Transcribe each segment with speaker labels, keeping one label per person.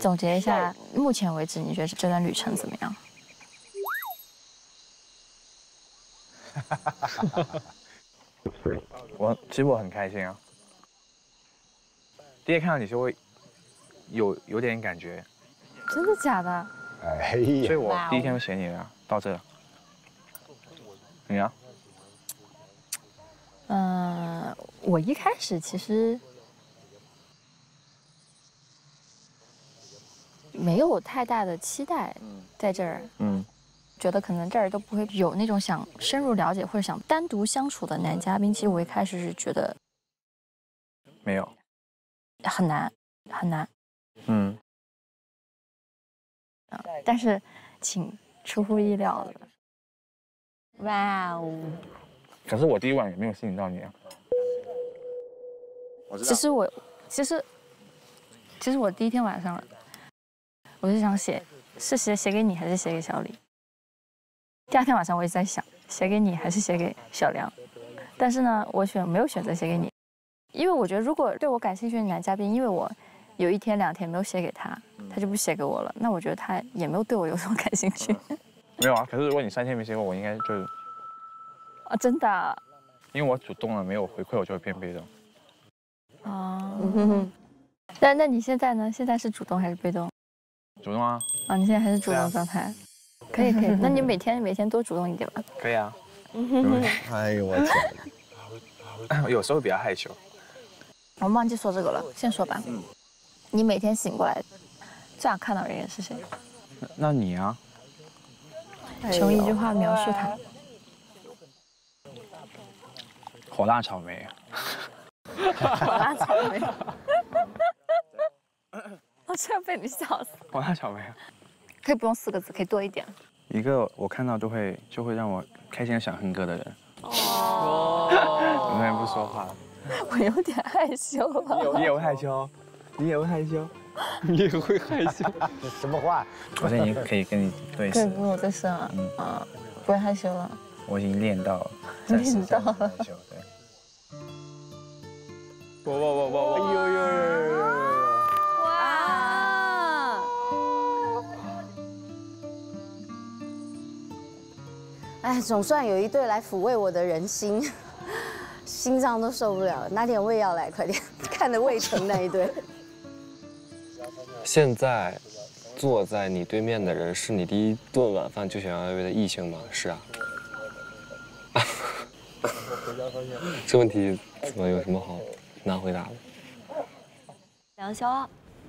Speaker 1: 总结一下，目前为止你觉得这段旅程怎么样？
Speaker 2: 其实我很开心啊。第一看到你就会有点感觉。
Speaker 1: 真的假的？
Speaker 3: 哎呀，
Speaker 2: 所以我第一天就写你了，到这。你啊？
Speaker 1: 我一开始其实没有太大的期待，在这儿，觉得可能这儿都不会有那种想深入了解或者想单独相处的男嘉宾。其实我一开始是觉得
Speaker 2: 没有，
Speaker 1: 很难，很难。但是挺出乎意料的。哇哦！
Speaker 2: 可是我第一晚也没有吸引到你啊。
Speaker 1: 其实我第一天晚上，我就想写，是写给你还是写给小李？第二天晚上我也在想，写给你还是写给小梁？但是呢，我没有选择写给你，因为我觉得如果对我感兴趣的男嘉宾，因为我有1天2天没有写给他，他就不写给我了，那我觉得他也没有对我有什么感兴趣。
Speaker 2: 没有啊，可是如果你3天没写过，我应该就
Speaker 1: 啊，真的啊？
Speaker 2: 因为我主动了，没有回馈，我就会变被动。
Speaker 1: 哦。那你现在呢？现在是主动还是被动？
Speaker 2: 主动啊。
Speaker 1: 啊，你现在还是主动状态。可以。那你每天多主动一点吧。
Speaker 2: 可以啊。
Speaker 3: 哎呦我天！
Speaker 2: 有时候比较害羞。
Speaker 1: 我忘记说这个了，先说吧。你每天醒过来，最想看到的人是谁？
Speaker 2: 那你啊？
Speaker 1: 用1句话描述他。
Speaker 2: 火辣草莓。
Speaker 1: 火辣草莓。我真被你笑死。
Speaker 2: 火辣草莓。
Speaker 1: 可以不用4个字，可以多一点。
Speaker 2: 一个我看到就会让我开心的想哼歌的人。有没有人不说话？
Speaker 1: 我有点害羞了。
Speaker 2: 你也会害羞？你也会害羞？
Speaker 4: 你也会害羞？
Speaker 3: 什么话？
Speaker 2: 我现在已经可以跟你对视。
Speaker 1: 可以跟我对视了。不会害羞了。
Speaker 2: 我已经练到了。
Speaker 1: 练到了。
Speaker 2: 害羞，对。
Speaker 4: 哇！哎呦！
Speaker 5: 哇！哎，总算有一对来抚慰我的人心，心脏都受不了，拿点胃药来，快点！看着胃疼那一对。
Speaker 4: 现在坐在你对面的人是你第一顿晚饭就想要约的异性吗？是啊。这问题怎么有什么好难回答的？
Speaker 6: 梁潇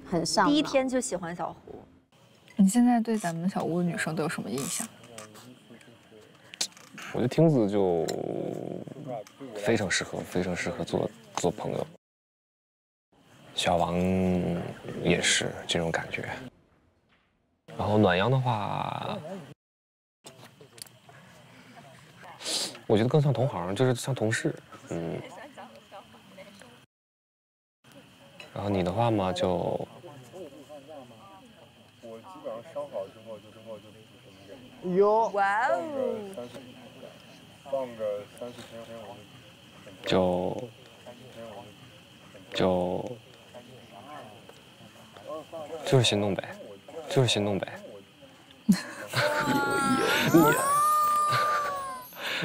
Speaker 5: 很上脑。
Speaker 6: 第一天就喜欢小胡。
Speaker 1: 你现在对咱们小屋的女生都有什么印象？
Speaker 4: 我觉得听子就非常适合做朋友。小王也是这种感觉。然后暖阳的话，我觉得更像同行，就是像同事，然后你的话嘛，就
Speaker 3: 我基本上伤好之后就哟，
Speaker 6: 哇哦！
Speaker 3: 放个3、4天我
Speaker 4: 就是心动呗，就是心动呗。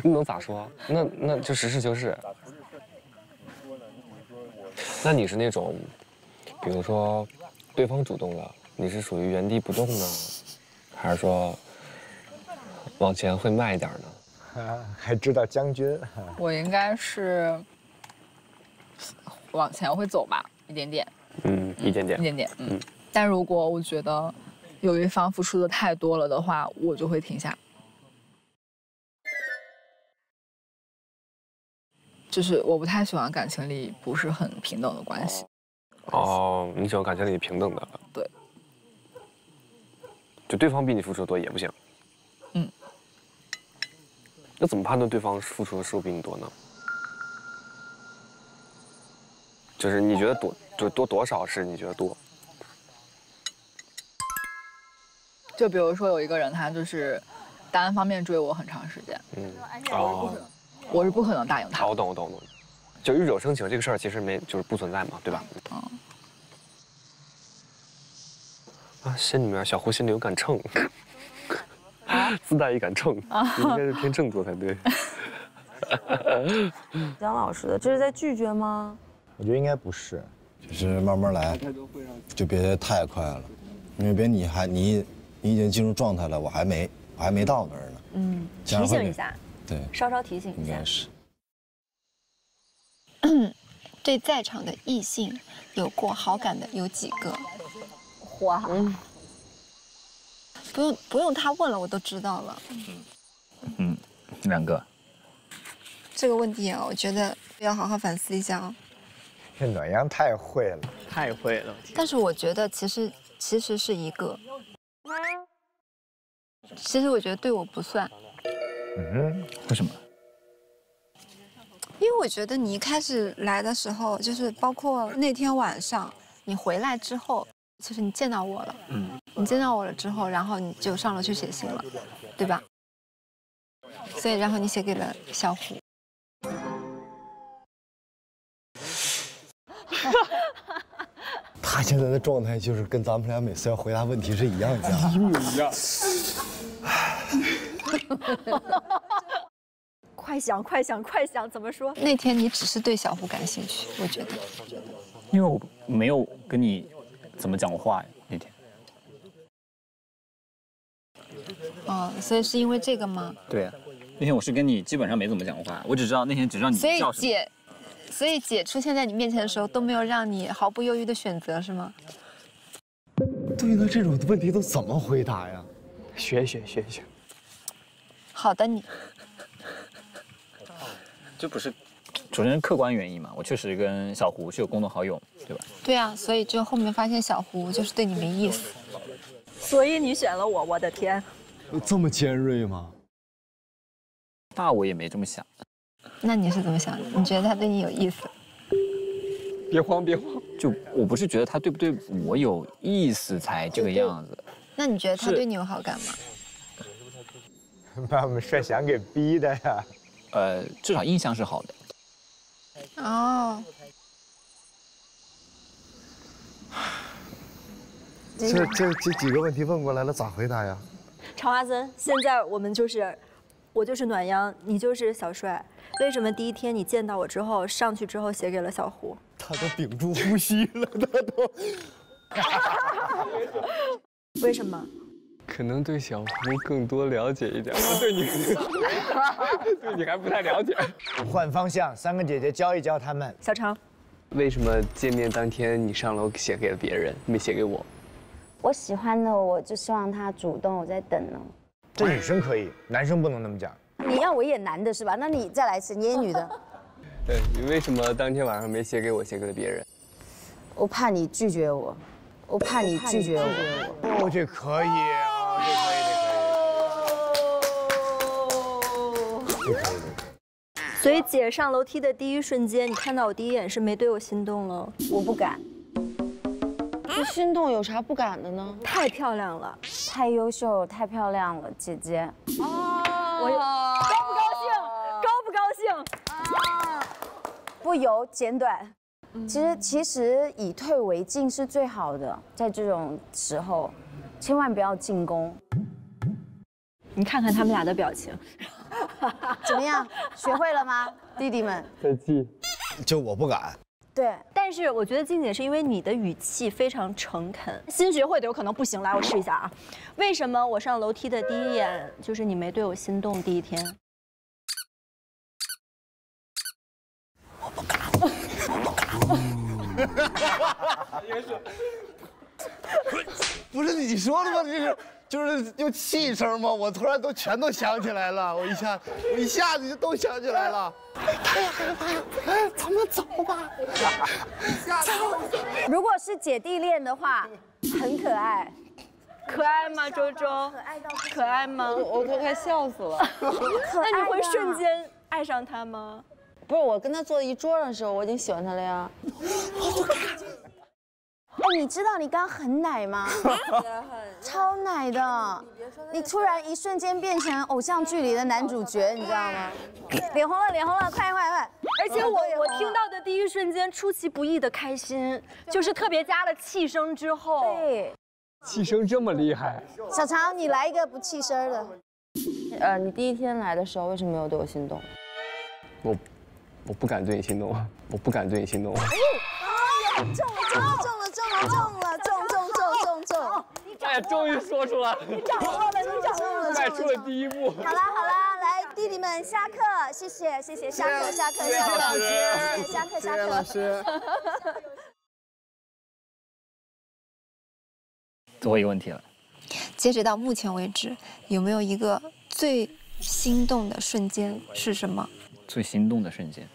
Speaker 4: 你能咋说？那就实事求是。那你是那种，比如说，对方主动了，你是属于原地不动呢，还是说往前会迈一点呢？
Speaker 3: 还知道将军。
Speaker 7: 我应该是往前会走吧，一点点。
Speaker 4: 一点点。
Speaker 7: 但如果我觉得有一方付出的太多了的话，我就会停下。就是我不太喜欢感情里不是很平等的关系。
Speaker 4: 哦，你喜欢感情里平等的。
Speaker 7: 对。
Speaker 4: 就对方比你付出的多也不行。那怎么判断对方付出的是否比你多呢？就是你觉得多少是你觉得多？
Speaker 7: 就比如说有一个人，他就是单方面追我很长时间，我是不可能答应他。
Speaker 4: 我懂。就日久生情这个事儿，其实就是不存在嘛，对吧？啊，仙女啊，小胡心里有杆秤，自带一杆秤，应该是偏正座才对。
Speaker 6: 姜老师的，这是在拒绝吗？
Speaker 3: 我觉得应该不是，就是慢慢来，就别太快了，因为别你已经进入状态了，我还没到那儿呢。
Speaker 6: 嗯，提醒一下，
Speaker 3: 对，
Speaker 6: 稍稍提醒一下。
Speaker 3: 应该是。
Speaker 8: 对在场的异性有过好感的有几个？
Speaker 6: 哇，
Speaker 8: 不用他问了，我都知道了。
Speaker 9: 2个。
Speaker 8: 这个问题啊，我觉得要好好反思一下哦。
Speaker 3: 这暖阳太会了，
Speaker 9: 太会了。
Speaker 8: 但是我觉得其实是一个。其实我觉得对我不算。
Speaker 9: 为什么？
Speaker 8: 因为我觉得你一开始来的时候，就是包括那天晚上你回来之后，其实你见到我了。你见到我了之后，然后你就上楼去写信了，对吧？所以然后你写给了小胡。
Speaker 3: 他现在的状态就是跟咱们俩每次要回答问题是一样的，
Speaker 9: 一模一样。
Speaker 6: 快想，快想，快想，怎么说？
Speaker 8: 那天你只是对小胡感兴趣，我觉得。
Speaker 9: 因为我没有跟你怎么讲过话那天。
Speaker 8: 哦，所以是因为这个吗？
Speaker 9: 对啊，那天我是跟你基本上没怎么讲过话，我只知道那天只知道你叫什么。
Speaker 8: 所以姐出现在你面前的时候都没有让你毫不犹豫的选择，是吗？
Speaker 3: 对，那这种问题都怎么回答呀？
Speaker 4: 学一学。
Speaker 8: 好的，你。
Speaker 9: 这不是，首先是客观原因嘛，我确实跟小胡是有共同好友，对吧？
Speaker 8: 对啊，所以就后面发现小胡就是对你没意思。
Speaker 6: 所以你选了我，我的天！
Speaker 3: 这么尖锐吗？
Speaker 9: 那我也没这么想。
Speaker 8: 那你是怎么想的？你觉得他对你有意思？
Speaker 4: 别慌。
Speaker 9: 就我不是觉得他对不对我有意思才这个样子。
Speaker 8: 那你觉得他对你有好感吗？
Speaker 3: 把我们帅翔给逼的呀！
Speaker 9: 至少印象是好的。
Speaker 8: 哦。
Speaker 3: 这几个问题问过来了，咋回答呀？
Speaker 6: 常华森，现在我就是暖阳，你就是小帅。为什么第一天你见到我之后，上去之后写给了小胡？
Speaker 3: 他都屏住呼吸了，他都。
Speaker 6: 为什么？
Speaker 4: 可能对小胡更多了解一点，对你还不太了解。
Speaker 3: 换方向，3个姐姐教一教他们。
Speaker 6: 小常，
Speaker 4: 为什么见面当天你上楼写给了别人，没写给我？
Speaker 5: 我喜欢的，我就希望他主动，我在等呢。
Speaker 3: 这女生可以，男生不能那么讲。
Speaker 5: 你要我演男的是吧？那你再来一次，你演女的。
Speaker 4: 对，你为什么当天晚上没写给我，写给了别人？
Speaker 5: 我怕你拒绝我，我怕你拒绝我。
Speaker 3: 哦，这可以啊，这可以。
Speaker 6: 所以姐上楼梯的第一瞬间，你看到我第一眼是没对我心动了？
Speaker 5: 我不敢。这心动有啥不敢的呢？
Speaker 6: 太漂亮了，
Speaker 5: 太优秀，太漂亮了，姐姐。
Speaker 6: 我高不高兴？高不高兴？
Speaker 5: 不由简短。其实以退为进是最好的，在这种时候，千万不要进攻。
Speaker 6: 你看看他们俩的表情，
Speaker 5: 怎么样？学会了吗，弟弟们？
Speaker 4: 在记。
Speaker 3: 就我不敢。
Speaker 5: 对，
Speaker 6: 但是我觉得静姐是因为你的语气非常诚恳，新学会的有可能不行。来，我试一下啊。为什么我上楼梯的第一眼就是你没对我心动？第一天，
Speaker 3: 我不敢。不是你说的吗？就是用气声吗？我突然全都想起来了，我一下子就都想起来了。太害怕了，咱们走吧。
Speaker 5: 如果是姐弟恋的话，很可爱。
Speaker 6: 可爱吗？周周，可爱吗？
Speaker 7: 我都快笑死了。
Speaker 6: 那你会瞬间爱上他吗？
Speaker 5: 不是，我跟他坐一桌的时候，我已经喜欢他了呀。哎，你知道你刚刚很奶吗？超奶的，你突然一瞬间变成偶像剧里的男主角，你知道吗？脸红了，脸红了，快！
Speaker 6: 而且我听到的第一瞬间出其不意的开心，就是特别加了气声之后。
Speaker 5: 对。
Speaker 4: 气声这么厉害。
Speaker 5: 小常，你来一个不气声的。
Speaker 10: 你第一天来的时候为什么没有对我心动？
Speaker 4: 我不敢对你心动，我不敢对你心动。
Speaker 5: 中了！
Speaker 4: 哎呀，终于说出来了！
Speaker 5: 你掌握了，
Speaker 4: 迈出了第一步。
Speaker 5: 好啦，来，弟弟们下课，谢谢，下课。
Speaker 3: 老师。
Speaker 9: 最后一个问题了，
Speaker 8: 截止到目前为止，有没有一个最心动的瞬间是什么？
Speaker 9: 最心动的瞬间，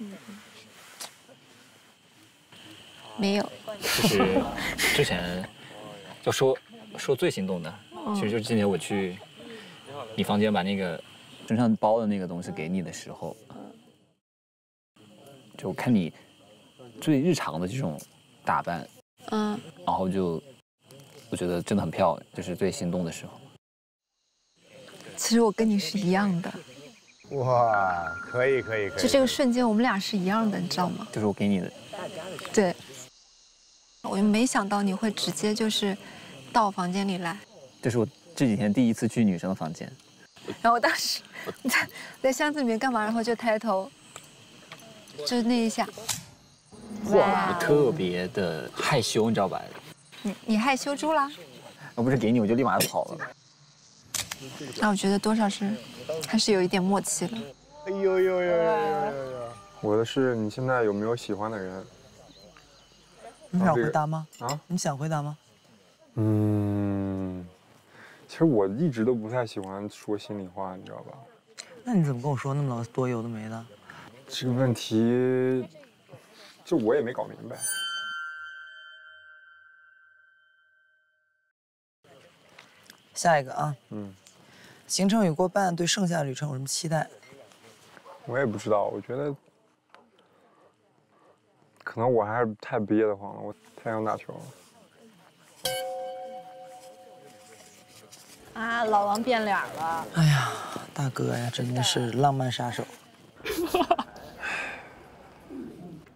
Speaker 8: 没有。
Speaker 9: 就是之前就说最心动的，其实就是今年我去你房间把那个身上包的那个东西给你的时候，就看你最日常的这种打扮，然后就我觉得真的很漂亮，就是最心动的时候。
Speaker 8: 其实我跟你是一样的。
Speaker 3: 哇，可以。
Speaker 8: 就这个瞬间，我们俩是一样的，你知道吗？
Speaker 9: 就是我给你的。
Speaker 8: 对。我没想到你会直接就是到我房间里来。
Speaker 9: 这是我这几天第一次去女生的房间。
Speaker 8: 然后我当时在箱子里面干嘛？然后就抬头，就那一下。
Speaker 9: 哇，特别的害羞，你知道吧？
Speaker 8: 你害羞住了？
Speaker 9: 我不是给你，我就立马就跑了。
Speaker 8: 那我觉得多少还是有一点默契了。
Speaker 3: 哎呦！
Speaker 11: 我的是你现在有没有喜欢的人？
Speaker 12: 你想回答吗？啊？你想回答吗？
Speaker 11: 其实我一直都不太喜欢说心里话，你知道吧？
Speaker 12: 那你怎么跟我说那么多有的没的？
Speaker 11: 这个问题，就我也没搞明白。
Speaker 12: 下一个啊，行程已过半，对剩下的旅程有什么期待？
Speaker 11: 我也不知道，我觉得可能我还是太憋得慌了，我太想打球了。
Speaker 6: 啊，老王变脸了！
Speaker 12: 哎呀，大哥呀，真的是浪漫杀手。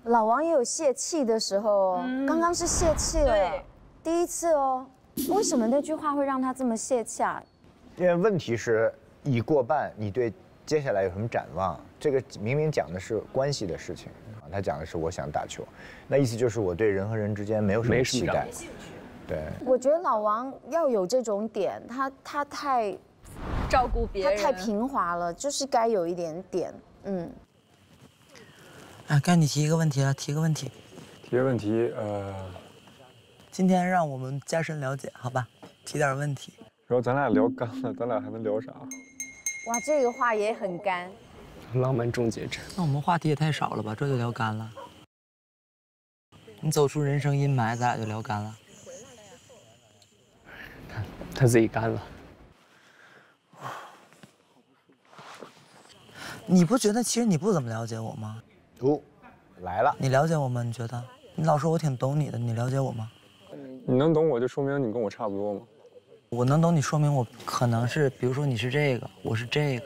Speaker 5: 老王也有泄气的时候，刚刚是泄气了，第一次哦。为什么那句话会让他这么泄气啊？
Speaker 3: 因为问题是已过半，你对接下来有什么展望？这个明明讲的是关系的事情啊，他讲的是我想打球，那意思就是我对人和人之间没有什么期待。对，
Speaker 5: 我觉得老王要有这种点，他太
Speaker 6: 照顾别人，
Speaker 5: 他太平滑了，就是该有一点点，
Speaker 12: 哎，该你提一个问题了，提个问题。今天让我们加深了解，好吧？提点问题。
Speaker 11: 然后咱俩聊干了，咱俩还能聊啥？
Speaker 5: 哇，这个话也很干。
Speaker 4: 浪漫终结者。
Speaker 12: 那我们话题也太少了吧？这就聊干了。你走出人生阴霾，咱俩就聊干了。
Speaker 4: 他自己干了。
Speaker 12: 你不觉得其实你不怎么了解我吗？
Speaker 3: 来了。
Speaker 12: 你了解我吗？你觉得？你老说我挺懂你的，你了解我吗？
Speaker 11: 你能懂我，就说明你跟我差不多吗？
Speaker 12: 我能懂你，说明我可能是，比如说你是这个，我是这个，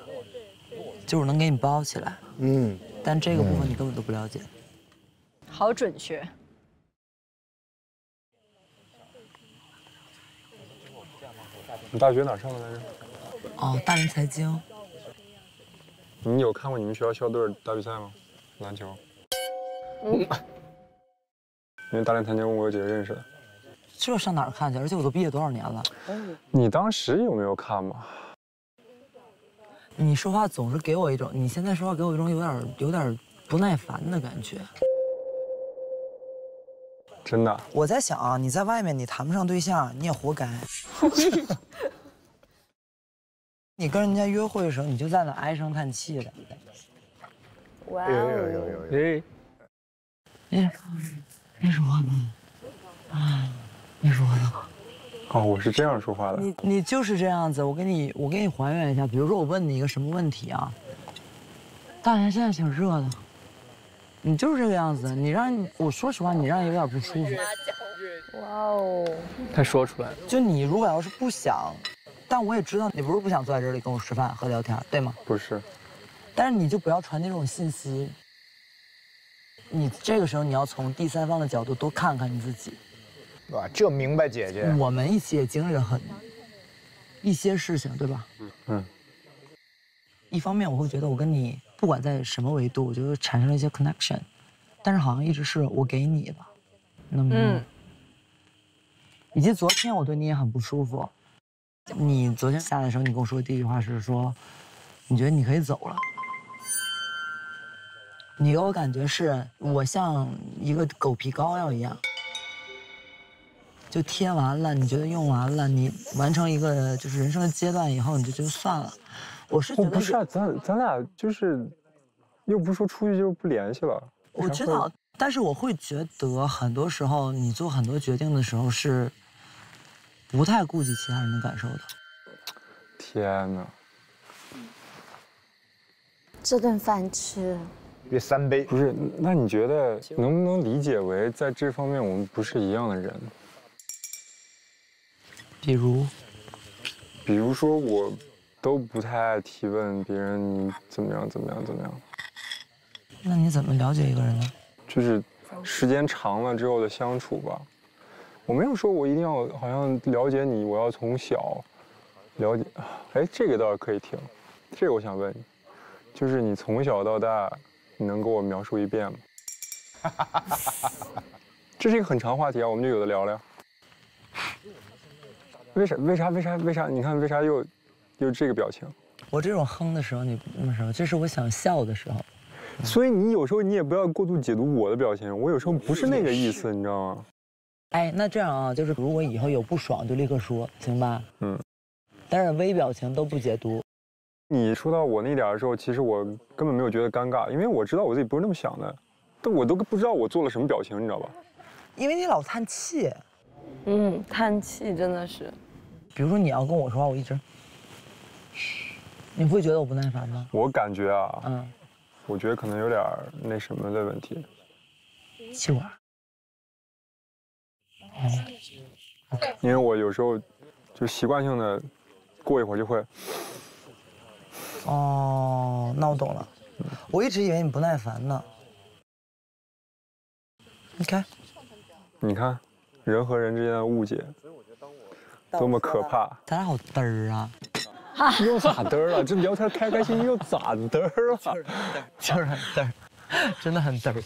Speaker 12: 就是我能给你包起来。但这个部分你根本都不了解。
Speaker 6: 好准确。
Speaker 11: 你大学哪上的来着？
Speaker 12: 哦，大连财经。
Speaker 11: 你有看过你们学校校队打比赛吗？篮球。因为大连财经我有几个认识的。
Speaker 12: 这上哪儿看去？而且我都毕业多少年了。
Speaker 11: 你当时有没有看嘛？
Speaker 12: 你说话总是给我一种，你现在说话给我一种有点不耐烦的感觉。
Speaker 11: 真的？
Speaker 12: 我在想啊，你在外面你谈不上对象，你也活该。你跟人家约会的时候，你就在那唉声叹气的。
Speaker 5: 哇
Speaker 3: 哦！
Speaker 12: 你说呢？啊，你说呢？
Speaker 11: 哦，我是这样说话的。
Speaker 12: 你就是这样子，我给你还原一下。比如说我问你一个什么问题啊？大连现在挺热的，你就是这个样子。我说实话，你让人有点不舒服。
Speaker 5: 哇哦！
Speaker 4: 他说出来了。
Speaker 12: 就你如果要是不想，但我也知道你不是不想坐在这里跟我吃饭和聊天，对吗？
Speaker 11: 不是。
Speaker 12: 但是你就不要传递这种信息。你这个时候你要从第三方的角度多看看你自己。
Speaker 3: 对吧？这明白姐姐。
Speaker 12: 我们一起也经历了一些事情，对吧？
Speaker 11: 嗯。
Speaker 12: 一方面我会觉得我跟你不管在什么维度，我觉得产生了一些 connection， 但是好像一直是我给你的，那么，以及昨天我对你也很不舒服。你昨天下来的时候，你跟我说的第一句话是说，你觉得你可以走了。你给我感觉是我像一个狗皮膏药一样，就贴完了，你觉得用完了，你完成一个就是人生的阶段以后，你就觉得算了。我是觉得
Speaker 11: 不是啊，咱俩就是又不是说出去就不联系了。
Speaker 12: 我知道，但是我会觉得很多时候你做很多决定的时候是不太顾及其他人的感受的。
Speaker 11: 天哪！
Speaker 5: 这顿饭吃。
Speaker 3: 约3杯。
Speaker 11: 不是，那你觉得能不能理解为在这方面我们不是一样的人？比如说我都不太爱提问别人你怎么样。
Speaker 12: 那你怎么了解一个人呢？
Speaker 11: 就是时间长了之后的相处吧。我没有说我一定要好像了解你，我要从小了解。哎，这个倒是可以听。这个我想问你，就是你从小到大。你能给我描述一遍吗？这是一个很长话题啊，我们就有的聊聊。为啥？你看为啥又这个表情？
Speaker 12: 我这种哼的时候你不那么说，这是我想笑的时候。
Speaker 11: 所以你有时候你也不要过度解读我的表情，我有时候不是那个意思，你知道吗？
Speaker 12: 哎，那这样啊，就是如果以后有不爽就立刻说，行吧？但是微表情都不解读。
Speaker 11: 你说到我那点的时候，其实我根本没有觉得尴尬，因为我知道我自己不是那么想的，但我都不知道我做了什么表情，你知道吧？
Speaker 12: 因为你老叹气。
Speaker 10: 叹气真的是。
Speaker 12: 比如说你要跟我说话，我一直，你会觉得我不耐烦吗？
Speaker 11: 我感觉啊，我觉得可能有点那什么的问题。
Speaker 12: 气管。
Speaker 11: 因为我有时候就习惯性的，过一会儿就会。
Speaker 12: 哦，那我懂了。我一直以为你不耐烦呢。
Speaker 11: 你看，人和人之间的误解，多么可怕！
Speaker 12: 咱俩好嘚儿啊！
Speaker 11: 又咋嘚儿了？这聊天开开心心又咋嘚儿了？
Speaker 12: 就是很嘚儿，真的很嘚儿。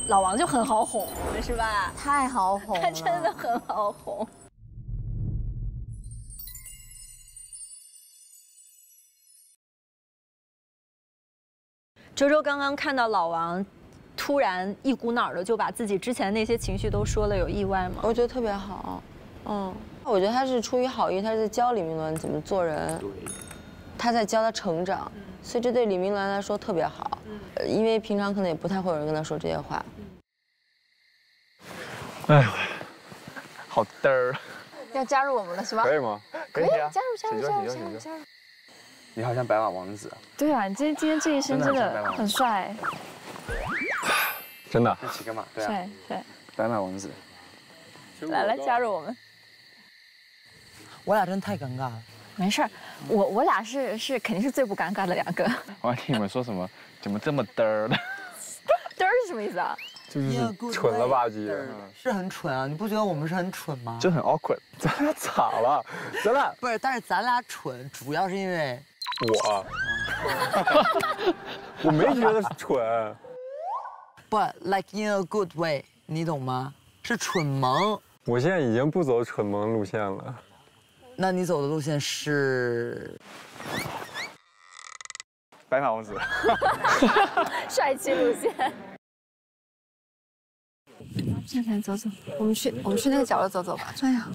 Speaker 6: 老王就很好哄，是吧？
Speaker 5: 太好哄了，
Speaker 6: 他真的很好哄。周周刚刚看到老王突然一股脑的就把自己之前那些情绪都说了，有意外吗？
Speaker 10: 我觉得特别好，我觉得他是出于好意，他是在教李明伦怎么做人，他在教他成长，所以这对李明伦来说特别好，因为平常可能也不太会有人跟他说这些话。
Speaker 2: 哎呦，好嘚儿！
Speaker 5: 要加入我们了是吧？
Speaker 11: 可以吗？
Speaker 5: 可以啊，加入。
Speaker 2: 你好像白马王子啊！
Speaker 1: 对啊，你今天这一身真的很帅。
Speaker 11: 真的？
Speaker 2: 骑个马，对啊。
Speaker 1: 帅。
Speaker 2: 白马王子。
Speaker 1: 来加入我们。
Speaker 12: 我俩真太尴尬了。
Speaker 1: 没事儿，我俩是肯定是最不尴尬的2个。
Speaker 2: 我还听你们说什么，怎么这么嘚儿的？
Speaker 1: 嘚儿是什么意思啊？
Speaker 11: 就是蠢了吧唧的，
Speaker 12: 是很蠢啊！你不觉得我们是很蠢吗？
Speaker 2: 就很 awkward。
Speaker 11: 咱俩咋了？咱俩
Speaker 12: 不是，但是咱俩蠢，主要是因为
Speaker 11: 我没觉得蠢。
Speaker 12: But like in a good way， 你懂吗？是蠢萌。
Speaker 11: 我现在已经不走蠢萌路线了。
Speaker 12: 那你走的路线是
Speaker 2: 白马王子。
Speaker 1: 帅气路线。
Speaker 8: 站起来走走，我们去那个角落走走吧。这样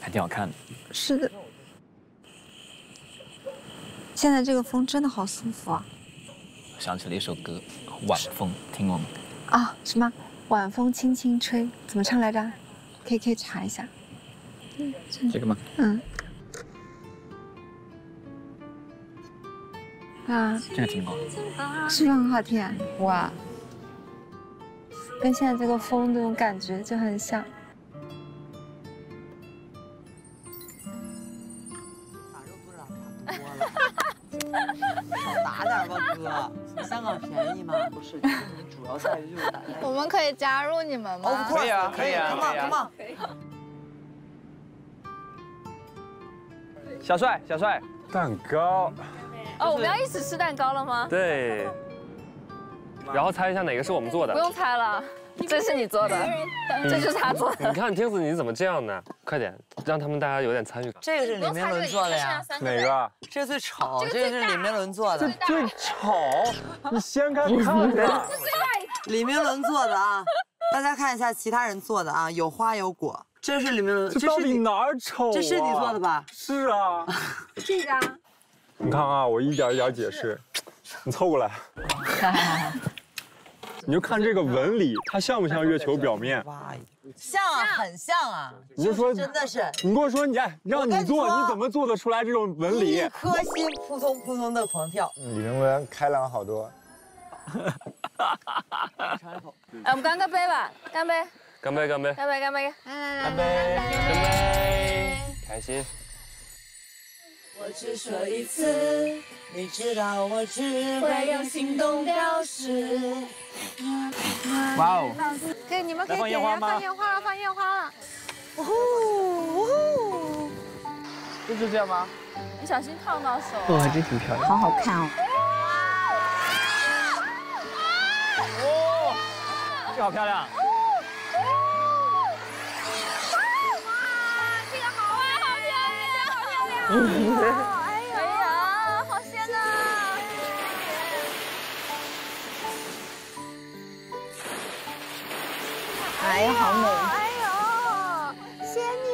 Speaker 9: 还挺好看的。
Speaker 8: 是的，现在这个风真的好舒服啊！
Speaker 9: 我想起了一首歌《晚风》，听过吗？
Speaker 8: 啊，什么？晚风轻轻吹，怎么唱来着？可以查一下。
Speaker 9: 这个吗？
Speaker 8: 啊，
Speaker 9: 这个听过，
Speaker 8: 是不是很好听啊？哇！跟现在这个风这种感觉就很像。
Speaker 12: 少打点点吧，哥。香港便宜吗？不是，你主要在于就是打压。
Speaker 8: 我们可以加入你们吗？
Speaker 12: 可以啊，可以啊，可以啊。
Speaker 4: 小帅，小帅，
Speaker 11: 蛋糕。
Speaker 1: 哦，我们要一起吃蛋糕了吗？
Speaker 4: 对。然后猜一下哪个是我们做的？
Speaker 1: 不用猜了，这是你做的，这就是他做的。
Speaker 4: 你看天子，你怎么这样呢？快点，让他们大家有点参与感。
Speaker 12: 这个是李明伦做的呀。
Speaker 11: 哪个？
Speaker 12: 这最丑，这个是李明伦做的。
Speaker 11: 这最丑，你掀开看看。
Speaker 12: 李明伦做的啊，大家看一下其他人做的啊，有花有果。这是李明伦，
Speaker 11: 这到底哪儿丑？
Speaker 12: 这是你做的吧？
Speaker 11: 是啊。
Speaker 8: 这个。
Speaker 11: 你看啊，我一点一点解释，你凑过来。你就看这个纹理，它像不像月球表面？
Speaker 12: 像啊，很像啊。
Speaker 11: 你就说
Speaker 12: 真的是，
Speaker 11: 你跟我说，让你做，你怎么做得出来这种纹理？
Speaker 12: 一颗心扑通扑通的狂跳。
Speaker 3: 李明伦开朗好多。
Speaker 1: 我们干个杯吧，干杯！
Speaker 4: 干杯！干杯！
Speaker 1: 干杯！干杯！
Speaker 4: 干杯！干杯！开心。
Speaker 12: 我只说一次，你知道我只会用行动表示。
Speaker 9: 哇哦！
Speaker 8: 可以，你们可以点燃放烟花了，放烟花了。
Speaker 12: 呜呼！
Speaker 9: 就是这样吗？
Speaker 1: 你小心烫到手。
Speaker 9: 哇，这挺漂亮。
Speaker 5: 好好看哦。
Speaker 9: 哦，这好漂亮。
Speaker 8: 这个好啊，好漂亮，好漂亮。哎呀，好鲜呐！
Speaker 5: 哎呀，好美！
Speaker 8: 哎呦，仙女！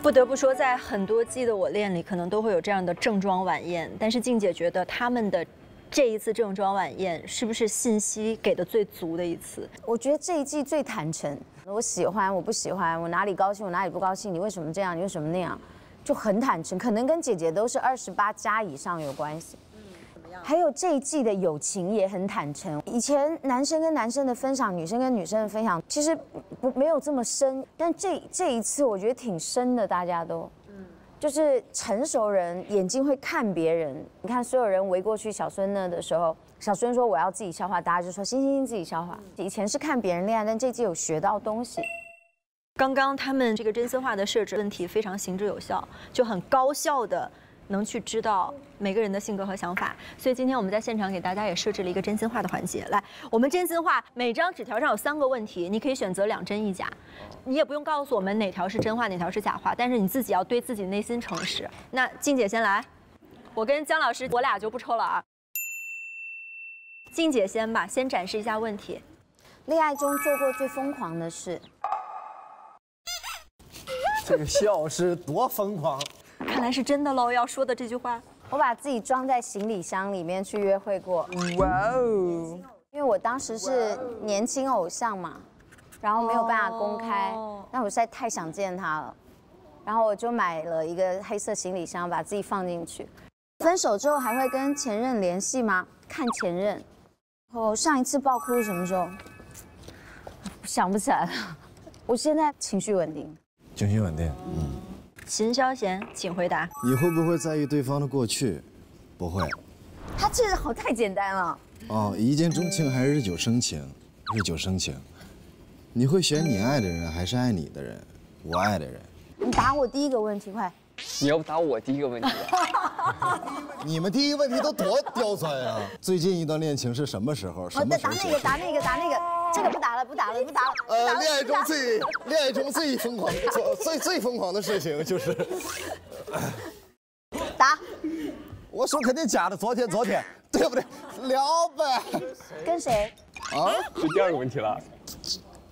Speaker 6: 不得不说，在很多季的我恋里，可能都会有这样的正装晚宴，但是静姐觉得他们的这一次正装晚宴是不是信息给的最足的一次？
Speaker 5: 我觉得这一季最坦诚，我喜欢，我不喜欢，我哪里高兴，我哪里不高兴，你为什么这样，你为什么那样，就很坦诚。可能跟姐姐都是28+以上有关系。还有这一季的友情也很坦诚。以前男生跟男生的分享，女生跟女生的分享，其实没有这么深。但这一次我觉得挺深的，大家都，就是成熟人眼睛会看别人。你看所有人围过去小孙那的时候，小孙说我要自己消化，大家就说行自己消化。以前是看别人恋爱，但这季有学到东西。
Speaker 6: 刚刚他们这个真心话的设置问题非常行之有效，就很高效的能去知道每个人的性格和想法，所以今天我们在现场给大家也设置了一个真心话的环节。来，我们真心话每张纸条上有3个问题，你可以选择2真1假，你也不用告诉我们哪条是真话，哪条是假话，但是你自己要对自己内心诚实。那静姐先来，我跟姜老师我俩就不抽了啊。静姐先吧，先展示一下问题。
Speaker 5: 恋爱中做过最疯狂的事？
Speaker 3: 这个笑是多疯狂！
Speaker 6: 看来是真的喽，要说的这句话。
Speaker 5: 我把自己装在行李箱里面去约会过。哇哦！因为我当时是年轻偶像嘛，然后没有办法公开，但我实在太想见他了，然后我就买了一个黑色行李箱，把自己放进去。分手之后还会跟前任联系吗？看前任。我上一次爆哭是什么时候？想不起来了。我现在情绪稳定。
Speaker 13: 情绪稳定，
Speaker 6: 秦霄贤，请回答。
Speaker 13: 你会不会在意对方的过去？不会。
Speaker 5: 他这好太简单了。
Speaker 13: 哦，一见钟情还是日久生情？日久生情。你会选你爱的人还是爱你的人？我爱的人。
Speaker 5: 你答我第一个问题，快。
Speaker 4: 你要答我第一个问题
Speaker 13: 啊？你们第一个问题都多刁钻啊！最近一段恋情是什么时候？什么时候？
Speaker 5: 答那个，这个不答了。
Speaker 13: 恋爱中最疯狂、最疯狂的事情就是，
Speaker 5: 答。
Speaker 13: 我说肯定假的，昨天，对不对？聊呗。
Speaker 5: 跟谁？
Speaker 11: 啊？是第2个问题了。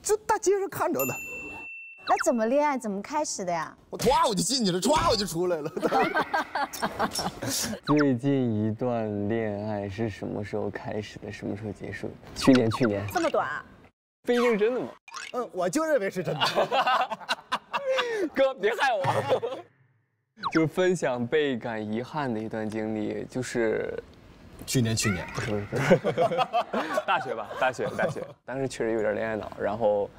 Speaker 13: 这大街上看着的。
Speaker 5: 那怎么恋爱？怎么开始的呀？
Speaker 13: 我唰我就进去了，唰我就出来了。
Speaker 4: 最近一段恋爱是什么时候开始的？什么时候结束？去年。
Speaker 6: 这么短啊？
Speaker 4: 不一定是真的吗？
Speaker 13: 我就认为是真的。
Speaker 4: 哥，别害我。就是分享倍感遗憾的一段经历，就是
Speaker 13: 去年
Speaker 4: 不是，大学吧，大学，当时确实有点恋爱脑，然后，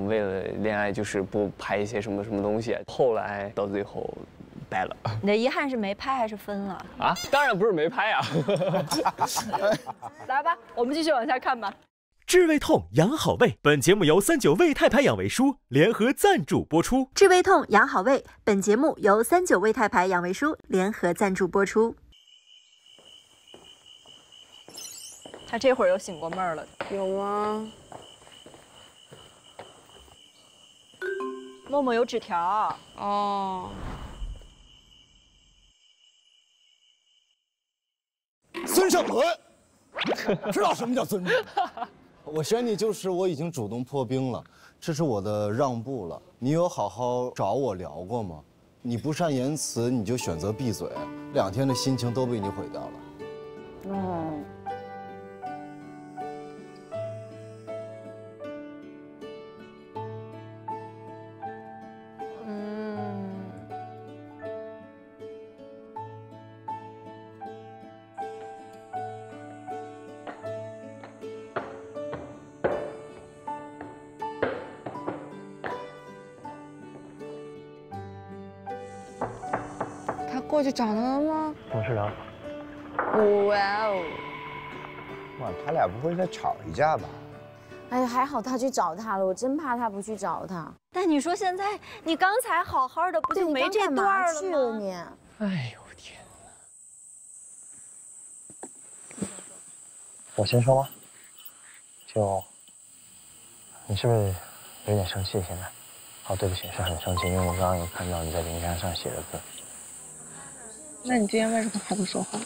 Speaker 4: 为了恋爱就是不拍一些什么东西，后来到最后掰了。
Speaker 6: 你的遗憾是没拍还是分了？
Speaker 4: 啊，当然不是没拍啊。
Speaker 6: 来吧，我们继续往下看吧。
Speaker 14: 治胃痛养好胃，本节目由39胃泰牌养胃舒联合赞助播出。
Speaker 6: 治胃痛养好胃，本节目由39胃泰牌养胃舒联合赞助播出。他这会儿又醒过闷儿了，
Speaker 10: 有吗？
Speaker 6: 默默有纸条
Speaker 10: 哦。
Speaker 3: 孙胜伦，知道什么叫尊重？
Speaker 13: 我选你就是我已经主动破冰了，这是我的让步了。你有好好找我聊过吗？你不善言辞，你就选择闭嘴，2天的心情都被你毁掉了。
Speaker 10: 嗯。过去找他了吗？
Speaker 15: 不是啊。
Speaker 10: 哇哦！
Speaker 15: 哇，他俩不会再吵一架吧？
Speaker 5: 哎呀，还好他去找他了，我真怕他不去找他。
Speaker 6: 但你说现在，你刚才好好的，不就没这段了吗？
Speaker 5: 你，
Speaker 15: 哎呦天哪！我先说吧，就你是不是有点生气现在？哦，对不起，是很生气，因为我刚刚有看到你在灵山上写的字。
Speaker 8: 那你今天为什么还不说话？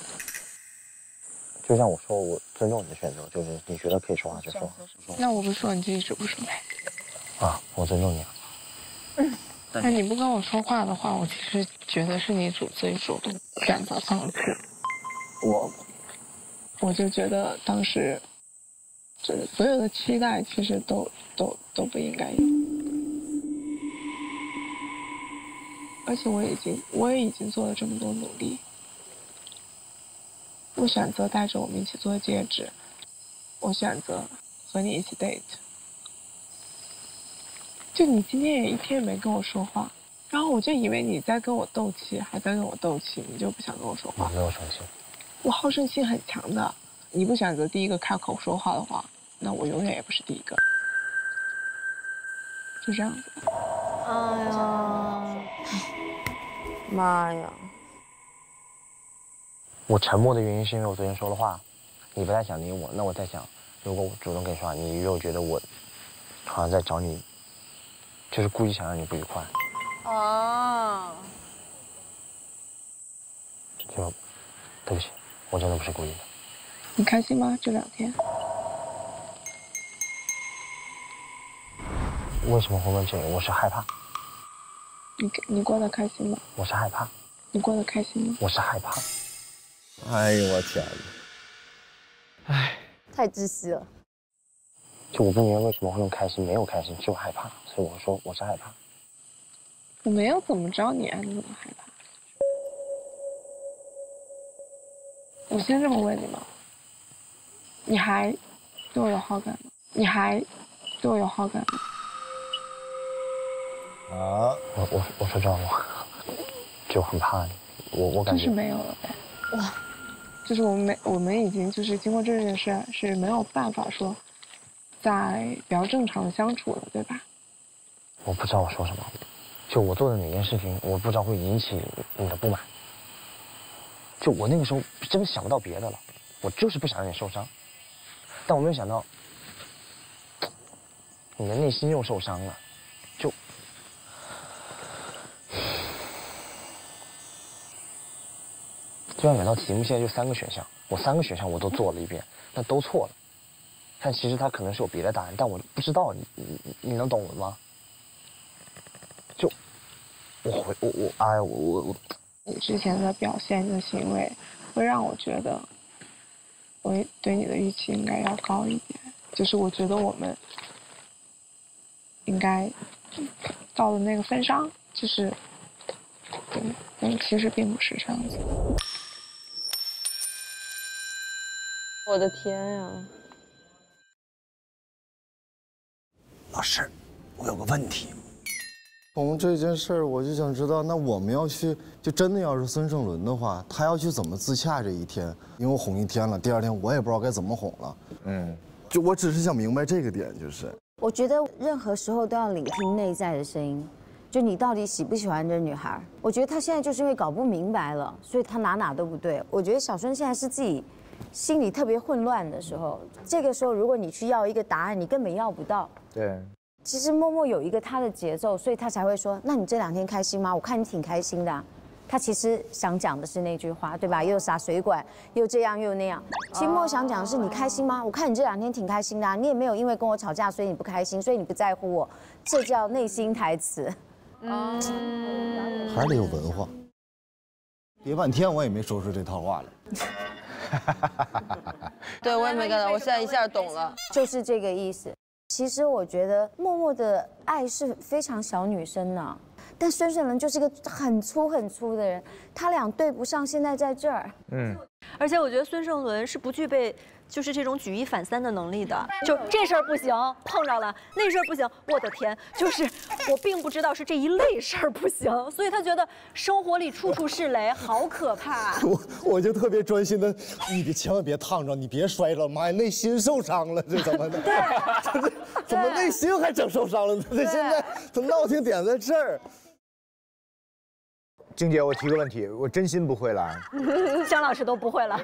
Speaker 15: 就像我说，我尊重你的选择，就是你觉得可以说话就说话。
Speaker 8: 那我不说，你就一直不说呗。
Speaker 15: 啊，我尊重你。
Speaker 8: 那你不跟我说话的话，我其实觉得是你自己主动选择放弃。我就觉得当时，就是所有的期待其实都不应该有。而且我也已经做了这么多努力，我选择带着我们一起做戒指，我选择和你一起 date。就你今天也一天也没跟我说话，然后我就以为你在跟我斗气，还在跟我斗气，你就不想跟我说话。
Speaker 15: 我没有生气。
Speaker 8: 我好胜心很强的，你不选择第一个开口说话的话，那我永远也不是第一个。就这样子。
Speaker 10: 哎呀，妈呀！
Speaker 15: 我沉默的原因是因为我昨天说了话，你不太想理我，那我在想，如果我主动跟你说话，你又觉得我好像在找你，就是故意想让你不愉快。
Speaker 10: 哦。
Speaker 15: 就，对不起，我真的不是故意的。
Speaker 8: 你开心吗？这2天？
Speaker 15: 为什么会问这个？我是害怕。
Speaker 8: 你过得开心吗？
Speaker 15: 我是害怕。
Speaker 8: 你过得开心吗？
Speaker 15: 我是害怕。
Speaker 13: 哎呦我天哪！
Speaker 15: 哎，
Speaker 5: 太窒息了。
Speaker 15: 就我不明白为什么会用开心，没有开心，就害怕，所以我说我是害怕。
Speaker 8: 我没有怎么着你，你怎么害怕？我先这么问你吗？你还对我有好感吗？你还对我有好感吗？
Speaker 13: 啊！
Speaker 15: 我说这话，就很怕你，我感觉
Speaker 8: 就是没有了呗。哇，就是我们已经就是经过这件事是没有办法说再比较正常的相处了，对吧？
Speaker 15: 我不知道我说什么，就我做的哪件事情，我不知道会引起你的不满。就我那个时候真的想不到别的了，我就是不想让你受伤，但我没有想到你的内心又受伤了，就像两道题目现在就3个选项，我3个选项我都做了一遍，但都错了。但其实它可能是有别的答案，但我不知道，你能懂我吗？就
Speaker 8: 你之前的表现、你的行为，会让我觉得，我对你的预期应该要高一点。就是我觉得我们应该到了那个份上，就是对，但其实并不是这样子。
Speaker 10: 我的天呀！
Speaker 16: 老师，我有个问题。
Speaker 13: 从这件事儿，我就想知道，那我们要去，就真的要是孙胜伦的话，他要去怎么自洽这一天？因为我哄一天了，第二天我也不知道该怎么哄了。就我只是想明白这个点，就是。
Speaker 5: 我觉得任何时候都要聆听内在的声音，就你到底喜不喜欢这女孩？我觉得他现在就是因为搞不明白了，所以他哪都不对。我觉得小孙现在是自己心里特别混乱的时候，这个时候如果你去要一个答案，你根本要不到。
Speaker 16: 对。
Speaker 5: 其实默默有一个他的节奏，所以他才会说：“那你这2天开心吗？我看你挺开心的啊。”他其实想讲的是那句话，对吧？又撒水管，又这样又那样。其实默想讲的是：你开心吗？我看你这2天挺开心的啊，你也没有因为跟我吵架，所以你不开心，所以你不在乎我，这叫内心台词。
Speaker 13: 还得有文化。憋半天我也没说出这套话来。
Speaker 10: 对，我也没干到，我现在一下懂了，
Speaker 5: 就是这个意思。其实我觉得默默的爱是非常小女生呢，但孙胜伦就是个很粗的人，他俩对不上，现在在这儿。
Speaker 6: 而且我觉得孙胜伦是不具备就是这种举一反三的能力的，就这事儿不行，碰着了；那事儿不行，我的天，就是我并不知道是这一类事儿不行，所以他觉得生活里处处是雷，好可怕。
Speaker 3: 我就特别专心的，你千万别烫着，你别摔着，妈呀，内心受伤了，这怎么的？对，怎么内心还整受伤了呢？这现在怎么闹挺点在这儿？
Speaker 16: 静姐，我提个问题，我真心不会了。
Speaker 6: 姜老师都不会了。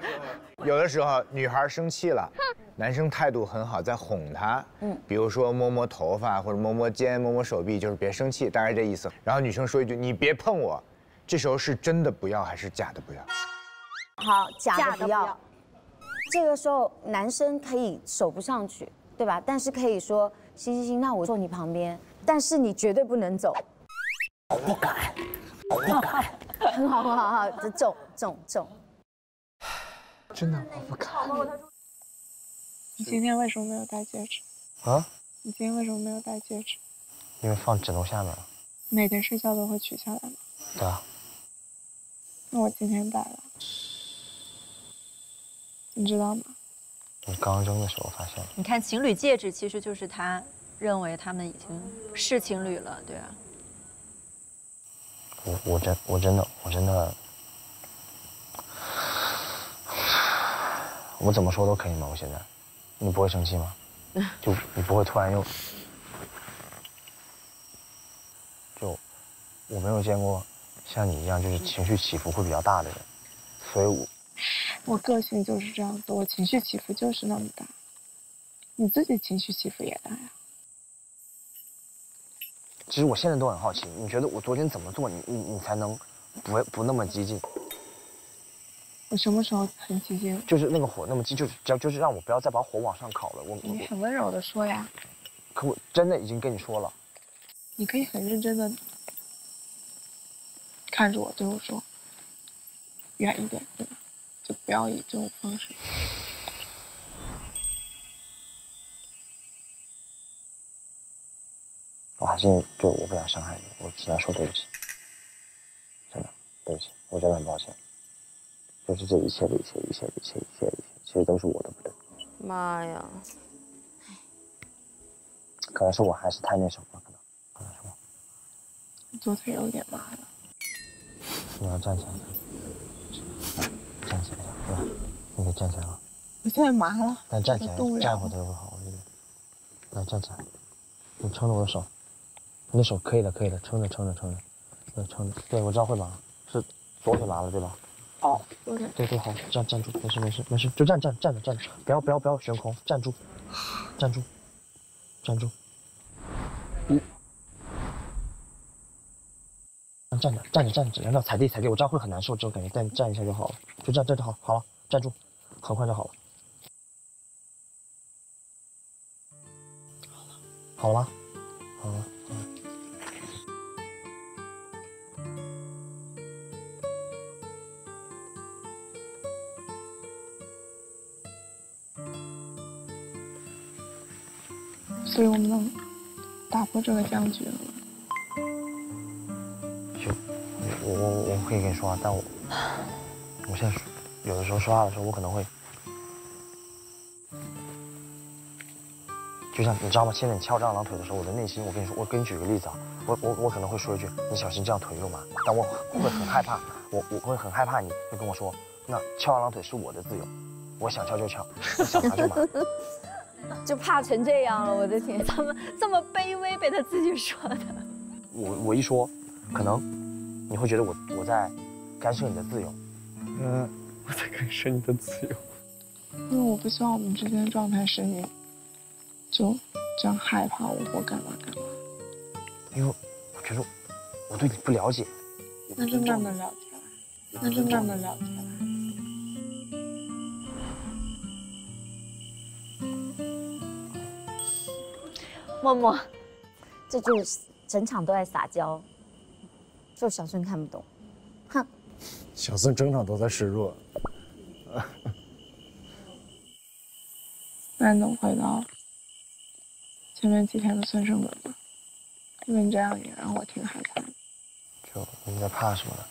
Speaker 16: 有的时候女孩生气了，男生态度很好，在哄她，比如说摸摸头发或者摸摸肩、摸摸手臂，就是别生气，大概这意思。然后女生说一句：“你别碰我。”这时候是真的不要还是假的不要？
Speaker 5: 好，假的不要。这个时候男生可以手不上去，对吧？但是可以说：“行，那我坐你旁边，但是你绝对不能走。”
Speaker 16: 我不敢。
Speaker 5: 很好，这中。
Speaker 16: 真的，我不敢。
Speaker 8: 你今天为什么没有戴戒指？
Speaker 15: 啊？
Speaker 8: 你今天为什么没有戴戒指？
Speaker 15: 因为放枕头下面了。
Speaker 8: 每天睡觉都会取下来吗？
Speaker 15: 对啊。
Speaker 8: 那我今天戴了，你知道吗？
Speaker 15: 你刚扔的时候发现了。
Speaker 6: 你看，情侣戒指其实就是他认为他们已经是情侣了，对啊。
Speaker 15: 我真的，我怎么说都可以吗？我现在，你不会生气吗？就你不会突然又，就我没有见过像你一样就是情绪起伏会比较大的人，所以
Speaker 8: 我个性就是这样子，我情绪起伏就是那么大，你自己情绪起伏也大呀。
Speaker 15: 其实我现在都很好奇，你觉得我昨天怎么做，你才能不那么激进？
Speaker 8: 我什么时候很激进？
Speaker 15: 就是那个火那么激，就是让我不要再把火往上烤了。
Speaker 8: 你很温柔的说呀。
Speaker 15: 可我真的已经跟你说了。
Speaker 8: 你可以很认真的看着我，对我说远一点，对吧？就不要以这种方式。
Speaker 15: 我还是就我不想伤害你，我只能说对不起，真的对不起，我真的很抱歉。就是这一切，其实都是我的不对。
Speaker 10: 妈呀！
Speaker 15: 可能是我还是太那什么了，可能是我。
Speaker 8: 左腿有点麻了。
Speaker 15: 你要站起来，站起来，对吧？你得站起来了。
Speaker 8: 我现在麻了。
Speaker 15: 但站起来，站会儿都会好，我觉得。来，站起来，你撑着我的手。你的手可以的，撑着，对，撑着。对，我知道会麻，是左腿麻了，对吧？
Speaker 8: 哦，对，
Speaker 15: 好，站住，没事，就站着，不要悬空，站住。站着，要踩地，我知道会很难受这种感觉，但站一下就好了，就站着好了，站住，很快就好了。好了吗？好了。
Speaker 8: 所以我们能打破这个僵局了。
Speaker 15: 我可以跟你说话，但我现在有的时候说话的时候，我可能会，就像你知道吗？现在你翘这样郎腿的时候，我的内心，我跟你说，我给你举个例子啊，我可能会说一句，你小心这样腿肉麻，但我会很害怕，我会很害怕你会跟我说，那翘二郎腿是我的自由，我想翘就翘，我想麻就麻。
Speaker 5: 就怕成这样了，我的天！
Speaker 6: 怎么这么卑微，被他自己说的？
Speaker 15: 我一说，可能你会觉得我在干涉你的自由。
Speaker 11: 我在干涉你的自由。
Speaker 8: 因为我不希望我们之间的状态是你就这样害怕我或干嘛干嘛。
Speaker 15: 因为我觉得我对你不了解。
Speaker 8: 那就慢慢了解了，那就慢慢了解了。
Speaker 6: 默默，
Speaker 5: 这就是整场都在撒娇，就小孙看不懂，哼。
Speaker 13: 小孙整场都在示弱。
Speaker 8: 那你能回到前面几天的孙胜文吗？因为你这样也让我挺害怕的。
Speaker 15: 就你在怕什么呢？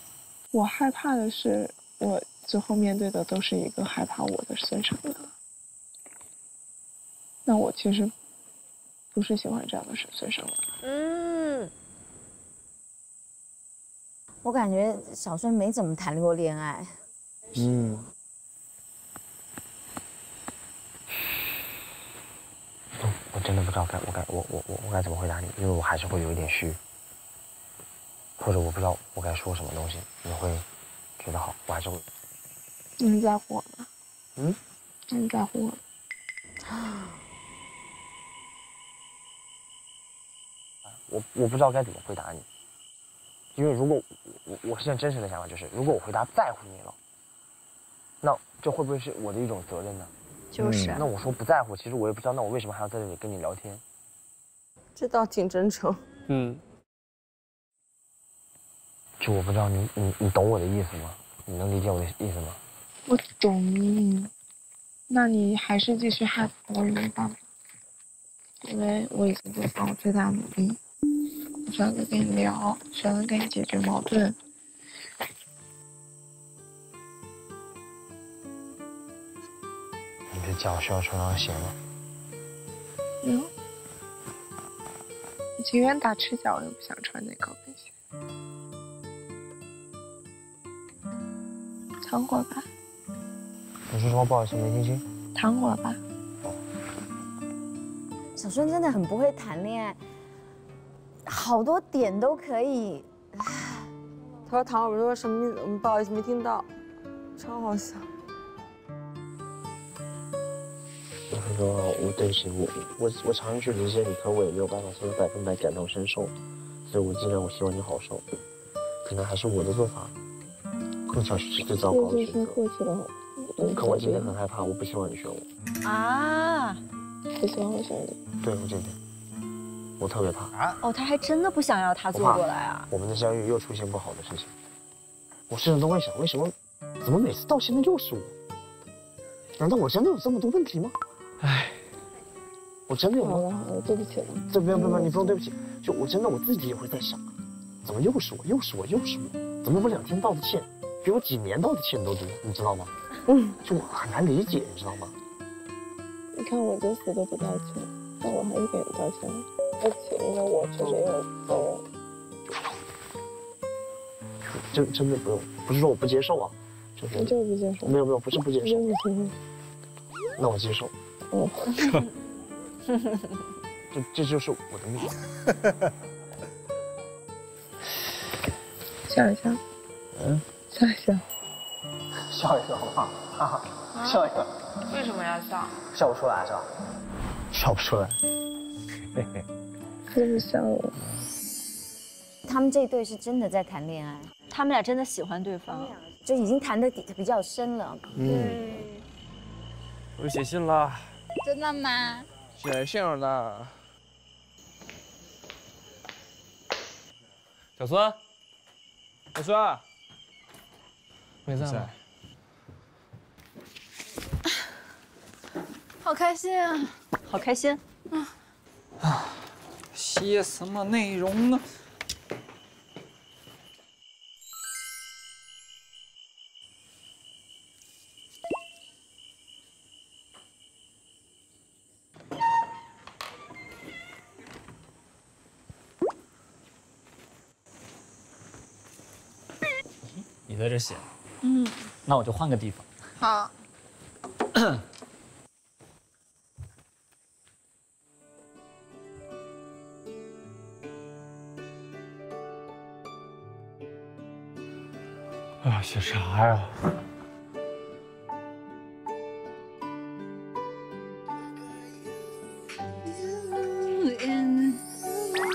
Speaker 8: 我害怕的是，我最后面对的都是一个害怕我的孙胜文。那我其实不是喜欢这样的孙胜文。
Speaker 5: 我感觉小孙没怎么谈过恋爱。
Speaker 15: 我真的不知道我该怎么回答你，因为我还是会有一点虚，或者我不知道我该说什么东西，你会觉得好，我还是会。
Speaker 8: 你在乎我吗？
Speaker 15: 嗯？
Speaker 8: 你在乎我吗？
Speaker 15: 我不知道该怎么回答你，因为如果我现在真实的想法就是，如果我回答在乎你了，那这会不会是我的一种责任呢？
Speaker 6: 就是。
Speaker 15: 那我说不在乎，其实我也不知道，那我为什么还要在这里跟你聊天？
Speaker 10: 这倒挺真诚。
Speaker 15: 就我不知道你懂我的意思吗？你能理解我的意思吗？
Speaker 8: 我懂。那你还是继续害怕我也没办法，因为我已经在尽我最大努力，我选择跟你聊，选择跟你解决矛盾。
Speaker 15: 你的脚需要穿上鞋吗？
Speaker 8: 没有，我情愿打赤脚，也不想穿那高跟鞋。躺会儿吧。
Speaker 15: 你说什么？不好意思，没听清。
Speaker 8: 躺会儿吧。
Speaker 5: 小孙真的很不会谈恋爱，好多点都可以。
Speaker 10: 他说躺会儿，我说什么意思？不好意思，没听到，超好笑。
Speaker 15: 我说我对不起，我常常去理解你，可我也没有办法说的100%感同身受，所以我尽量我希望你好受，可能还是我的做法更像是最糟糕的选择。可我今天很害怕，我不希望你选我。
Speaker 6: 啊！
Speaker 8: 不希望我选你？
Speaker 15: 对，我今天我特别怕。
Speaker 6: 哦，他还真的不想要他坐过来啊！
Speaker 15: 我们的相遇又出现不好的事情，我甚至都会想，为什么怎么每次到现在又是我？难道我真的有这么多问题吗？唉，我真的有吗？
Speaker 8: 好了，对不起了。
Speaker 15: 不用，你不用对不起。就我真的我自己也会在想，怎么又是我？怎么我2天道的歉，比我几年道的歉都多，你知道吗？就很难理解，你知道吗？
Speaker 8: 你看我就死都不道歉，但我还是给你道歉了。对不起，因为我确实也有责
Speaker 15: 任。真的不用，不是说我不接受啊，
Speaker 8: 你就是不接受。
Speaker 15: 没有，不是不接受。那我接受。这就是我的命。
Speaker 8: 笑一笑。笑一笑。
Speaker 15: 笑一笑好不好？笑一笑。
Speaker 8: 为什么要笑？
Speaker 15: 笑不出来是吧？笑不出来。
Speaker 8: 就是笑我。
Speaker 5: 他们这一对是真的在谈恋爱，
Speaker 6: 他们俩真的喜欢对方，
Speaker 5: 就已经谈得比较深了。
Speaker 2: 我写信了。
Speaker 8: 真的吗？
Speaker 2: 写信了。小孙，没在吗？
Speaker 8: 好开心啊！
Speaker 6: 好开心。
Speaker 9: 写什么内容呢？你在这写，
Speaker 8: 嗯，
Speaker 9: 那我就换个地方。
Speaker 8: 好。
Speaker 11: 啊，写啥呀？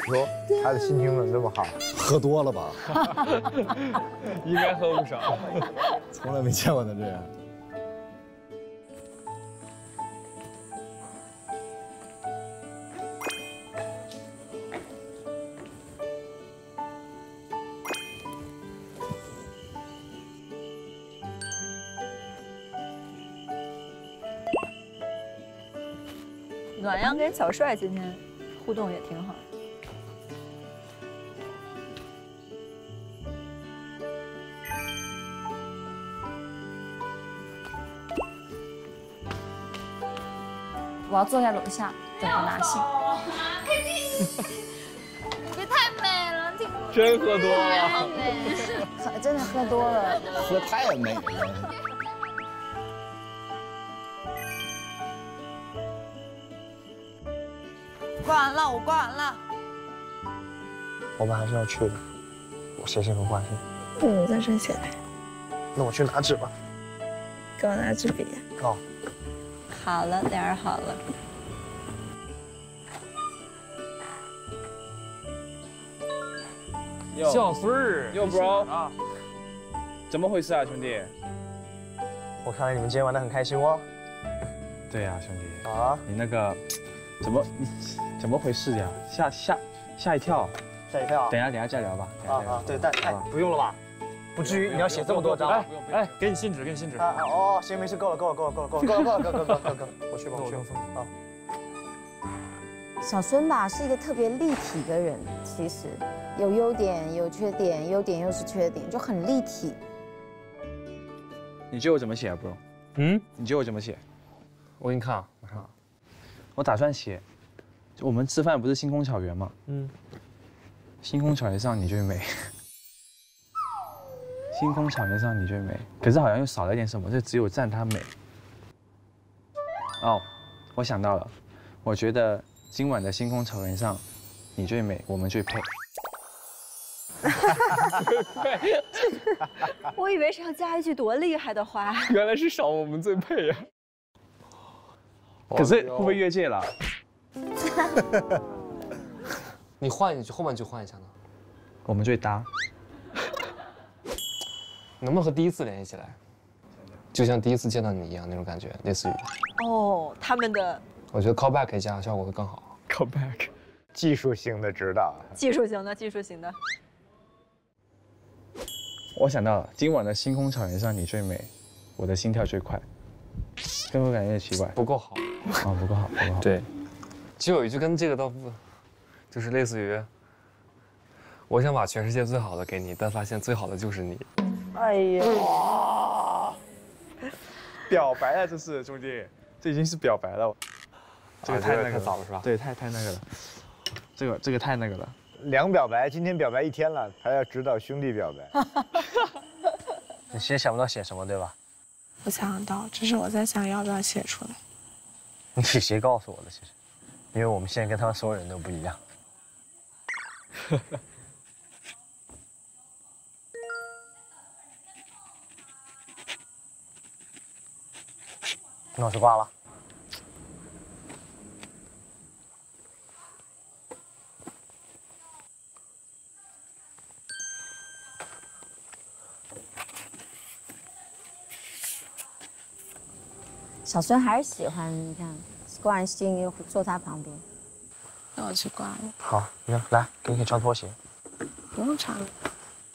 Speaker 16: 说他的心情怎么这么好？
Speaker 13: 喝多了吧？
Speaker 11: 应该喝不少，
Speaker 13: 从来没见过他这样。
Speaker 6: 暖阳跟小帅今天互动也挺好。
Speaker 1: 我要坐在楼下等他拿信。
Speaker 8: 你太美了，挺
Speaker 11: 真喝多了，
Speaker 8: 好美，
Speaker 5: 真的喝多了，
Speaker 3: 喝太美了。
Speaker 8: 挂完了，我挂完了。
Speaker 15: 我们还是要去的，我写信和挂信。
Speaker 8: 不如在这写呗。
Speaker 15: 那我去拿纸吧。
Speaker 8: 给我拿支笔。
Speaker 15: 哦。
Speaker 6: 好了，俩人好了。
Speaker 2: 小孙儿，又 bro 啊，怎么回事啊，兄弟？
Speaker 15: 我看来你们今天玩得很开心哦。
Speaker 2: 对呀，兄弟。
Speaker 15: 啊？
Speaker 2: 你那个怎么回事呀？吓一跳。
Speaker 15: 吓一跳。
Speaker 2: 等一下再聊吧。
Speaker 15: 啊，对，但不用了吧？不至于你要写这么多张。
Speaker 11: 哎，给你信纸，给你信纸。
Speaker 15: 哦，行，没事，够了，我去吧。啊。
Speaker 5: 小孙吧是一个特别立体的人，其实有优点有缺点，优点又是缺点，就很立体。
Speaker 2: 你觉得我怎么写啊 ，bro？ 嗯？你觉得我怎么写？
Speaker 4: 我给你看啊，马上。
Speaker 2: 我打算写，就我们吃饭不是星空草原吗？嗯。星空草原上你最美。星空草原上你最美，可是好像又少了一点什么，就只有赞她美。哦，我想到了，我觉得今晚的星空草原上，你最美，我们最配。
Speaker 6: 我以为是要加一句多厉害的话，
Speaker 11: 原来是少我们最配呀。
Speaker 2: 可是会不会越界了？
Speaker 4: 你换一句，后半句换一下呢？
Speaker 2: 我们最搭。
Speaker 4: 能不能和第一次联系起来？就像第一次见到你一样那种感觉，类似于。
Speaker 6: 哦，他们的。
Speaker 4: 我觉得 callback 可以加，效果会更好。
Speaker 11: callback，
Speaker 16: 技术型的指导。
Speaker 6: 技术型的，技术型的。
Speaker 2: 我想到了，今晚的星空草原上你最美，我的心跳最快。会不会感觉有点奇怪？
Speaker 4: 不够好。
Speaker 2: 哦，不够好，不够好。
Speaker 4: 对。就有一句跟这个倒不，就是类似于，我想把全世界最好的给你，但发现最好的就是你。
Speaker 10: 哎呀！
Speaker 2: 表白了，这是兄弟，这已经是表白了。这个太那个
Speaker 4: 太早了是吧？
Speaker 2: 对，太那个了。这个太那个了。
Speaker 16: 两表白，今天表白1天了，还要指导兄弟表白。
Speaker 15: 你其实想不到写什么，对吧？
Speaker 8: 我想到，只是我在想要不要写出来。
Speaker 15: 你谁告诉我的？其实，因为我们现在跟他们所有人都不一样。那我就挂了。
Speaker 5: 小孙还是喜欢，你看，挂完信又坐他旁边。
Speaker 8: 那我去挂了。
Speaker 15: 好，你看，来，给你穿拖鞋。
Speaker 8: 不用穿了。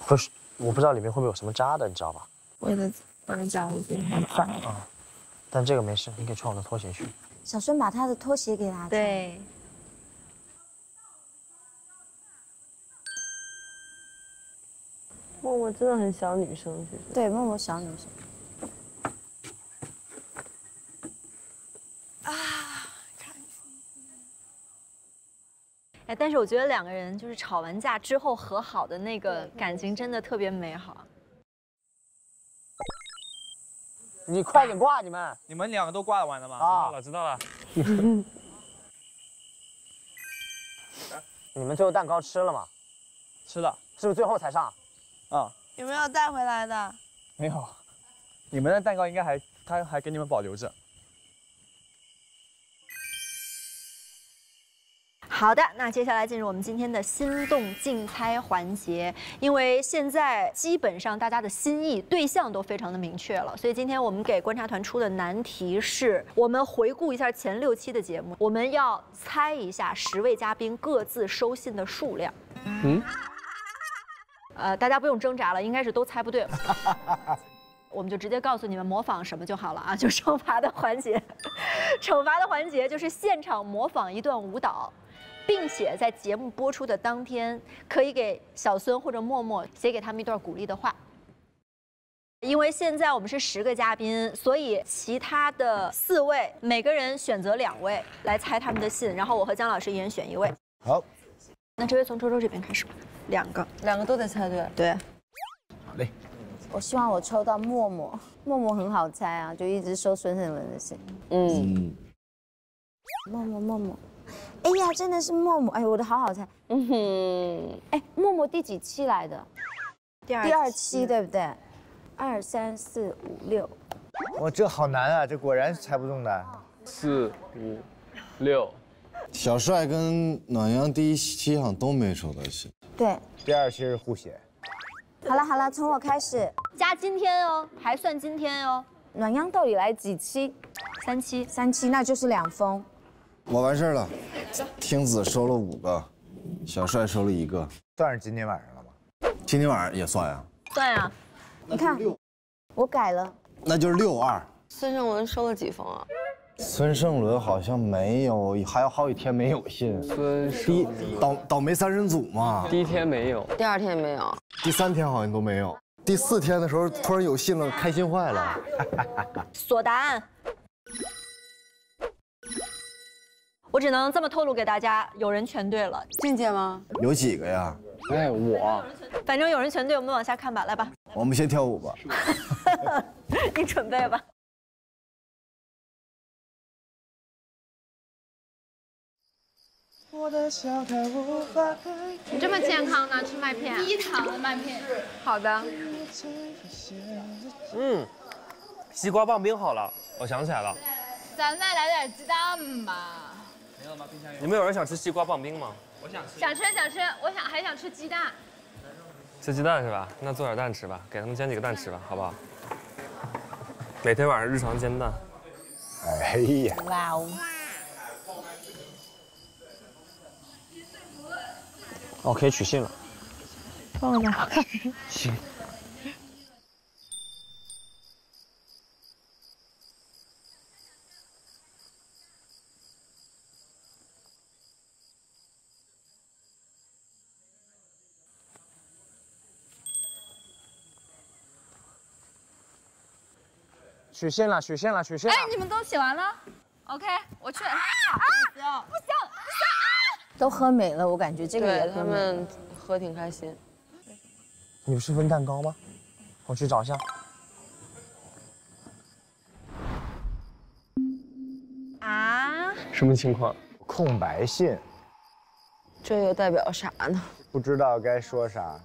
Speaker 15: 不是，我不知道里面会不会有什么渣的，你知道吧？
Speaker 8: 我的脚已经很脏了。
Speaker 15: 啊，但这个没事，你可以穿我的拖鞋去。
Speaker 5: 小孙把他的拖鞋给他。
Speaker 6: 对。
Speaker 10: 默默真的很小女生，其实。
Speaker 5: 对，默默小女生。
Speaker 6: 哎，但是我觉得两个人就是吵完架之后和好的那个感情真的特别美好。
Speaker 15: 你快点挂，你们。
Speaker 17: 你们两个都挂完了吗？
Speaker 15: 啊，
Speaker 9: 知道了。
Speaker 15: 你们最后蛋糕吃了吗？
Speaker 17: 吃了。
Speaker 15: 是不是最后才上？
Speaker 17: 啊。
Speaker 18: 有没有带回来的？
Speaker 17: 没有。你们的蛋糕应该他还给你们保留着。
Speaker 6: 好的，那接下来进入我们今天的心动竞猜环节。因为现在基本上大家的心意对象都非常的明确了，所以今天我们给观察团出的难题是：我们回顾一下前6期的节目，我们要猜一下10位嘉宾各自收信的数量。大家不用挣扎了，应该是都猜不对了。我们就直接告诉你们模仿什么就好了啊，就惩罚的环节。惩罚的环节就是现场模仿一段舞蹈。并且在节目播出的当天，可以给小孙或者默默写给他们一段鼓励的话。因为现在我们是10个嘉宾，所以其他的4位每个人选择2位来猜他们的信，然后我和姜老师一人选1位。
Speaker 16: 好，
Speaker 6: 那这位从周周这边开始吧，2个
Speaker 10: 都得猜对。
Speaker 6: 对，
Speaker 16: 好嘞。
Speaker 5: 我希望我抽到默默，默默很好猜啊，就一直收孙胜伦的信。默默。哎呀，真的是默默！哎，我的好好猜。哎，默默第几期来的？第2期，对不对？2、3、4、5、6。
Speaker 16: 哇，这好难啊！这果然是猜不中的。
Speaker 11: 4、5、6。
Speaker 13: 小帅跟暖阳第1期好像都没收到信。
Speaker 5: 对。
Speaker 16: 第2期是互写。
Speaker 5: 好了，从我开始。
Speaker 6: 加今天哦，还算今天哦。
Speaker 5: 暖阳到底来几期
Speaker 6: ？3期。
Speaker 5: 3期，那就是2封。
Speaker 13: 我完事了，听子收了5个，小帅收了1个，
Speaker 16: 算是今天晚上了吗？
Speaker 13: 今天晚上也算呀。
Speaker 6: 算呀。
Speaker 5: 你看，我改了。
Speaker 13: 那就是6-2。
Speaker 10: 孙胜伦收了几封啊？
Speaker 13: 孙胜伦好像没有，还有好几天没有信。倒霉3人组嘛。
Speaker 11: 第1天没有，
Speaker 10: 第2天没有，
Speaker 13: 第3天好像都没有，第4天的时候突然有信了，开心坏了。
Speaker 6: 锁答案。我只能这么透露给大家，有人全对了。
Speaker 10: 静姐吗？
Speaker 13: 有几个呀？
Speaker 11: 哎，我。
Speaker 6: 反正有人全对，我们往下看吧，来吧。
Speaker 13: 我们先跳舞吧。
Speaker 6: 你准备吧。
Speaker 18: 你这么健康呢？吃麦片？低糖的麦片。好的。
Speaker 9: 西瓜棒冰好了，我想起来了。
Speaker 18: 咱再来点鸡蛋吧。
Speaker 9: 没有吗？冰箱有。你们有人想吃西瓜棒冰吗？
Speaker 18: 我想吃。想吃，我还想吃鸡蛋。
Speaker 9: 吃鸡蛋是吧？那做点蛋吃吧，给他们煎几个蛋吃吧，好不好？每天晚上日常煎蛋。
Speaker 16: 哎呀！
Speaker 5: 哇哦！
Speaker 15: 哦，可以取信了。
Speaker 18: 放在哪？
Speaker 15: 行。取信了！
Speaker 18: 哎，你们都写完了 ？OK， 我去。不行！
Speaker 5: 都喝没了，我感觉这个也
Speaker 10: 他们喝挺开心。
Speaker 15: 你不是分蛋糕吗？我去找一下。
Speaker 6: 啊？
Speaker 11: 什么情况？
Speaker 16: 空白信。
Speaker 10: 这又代表啥呢？
Speaker 16: 不知道该说啥。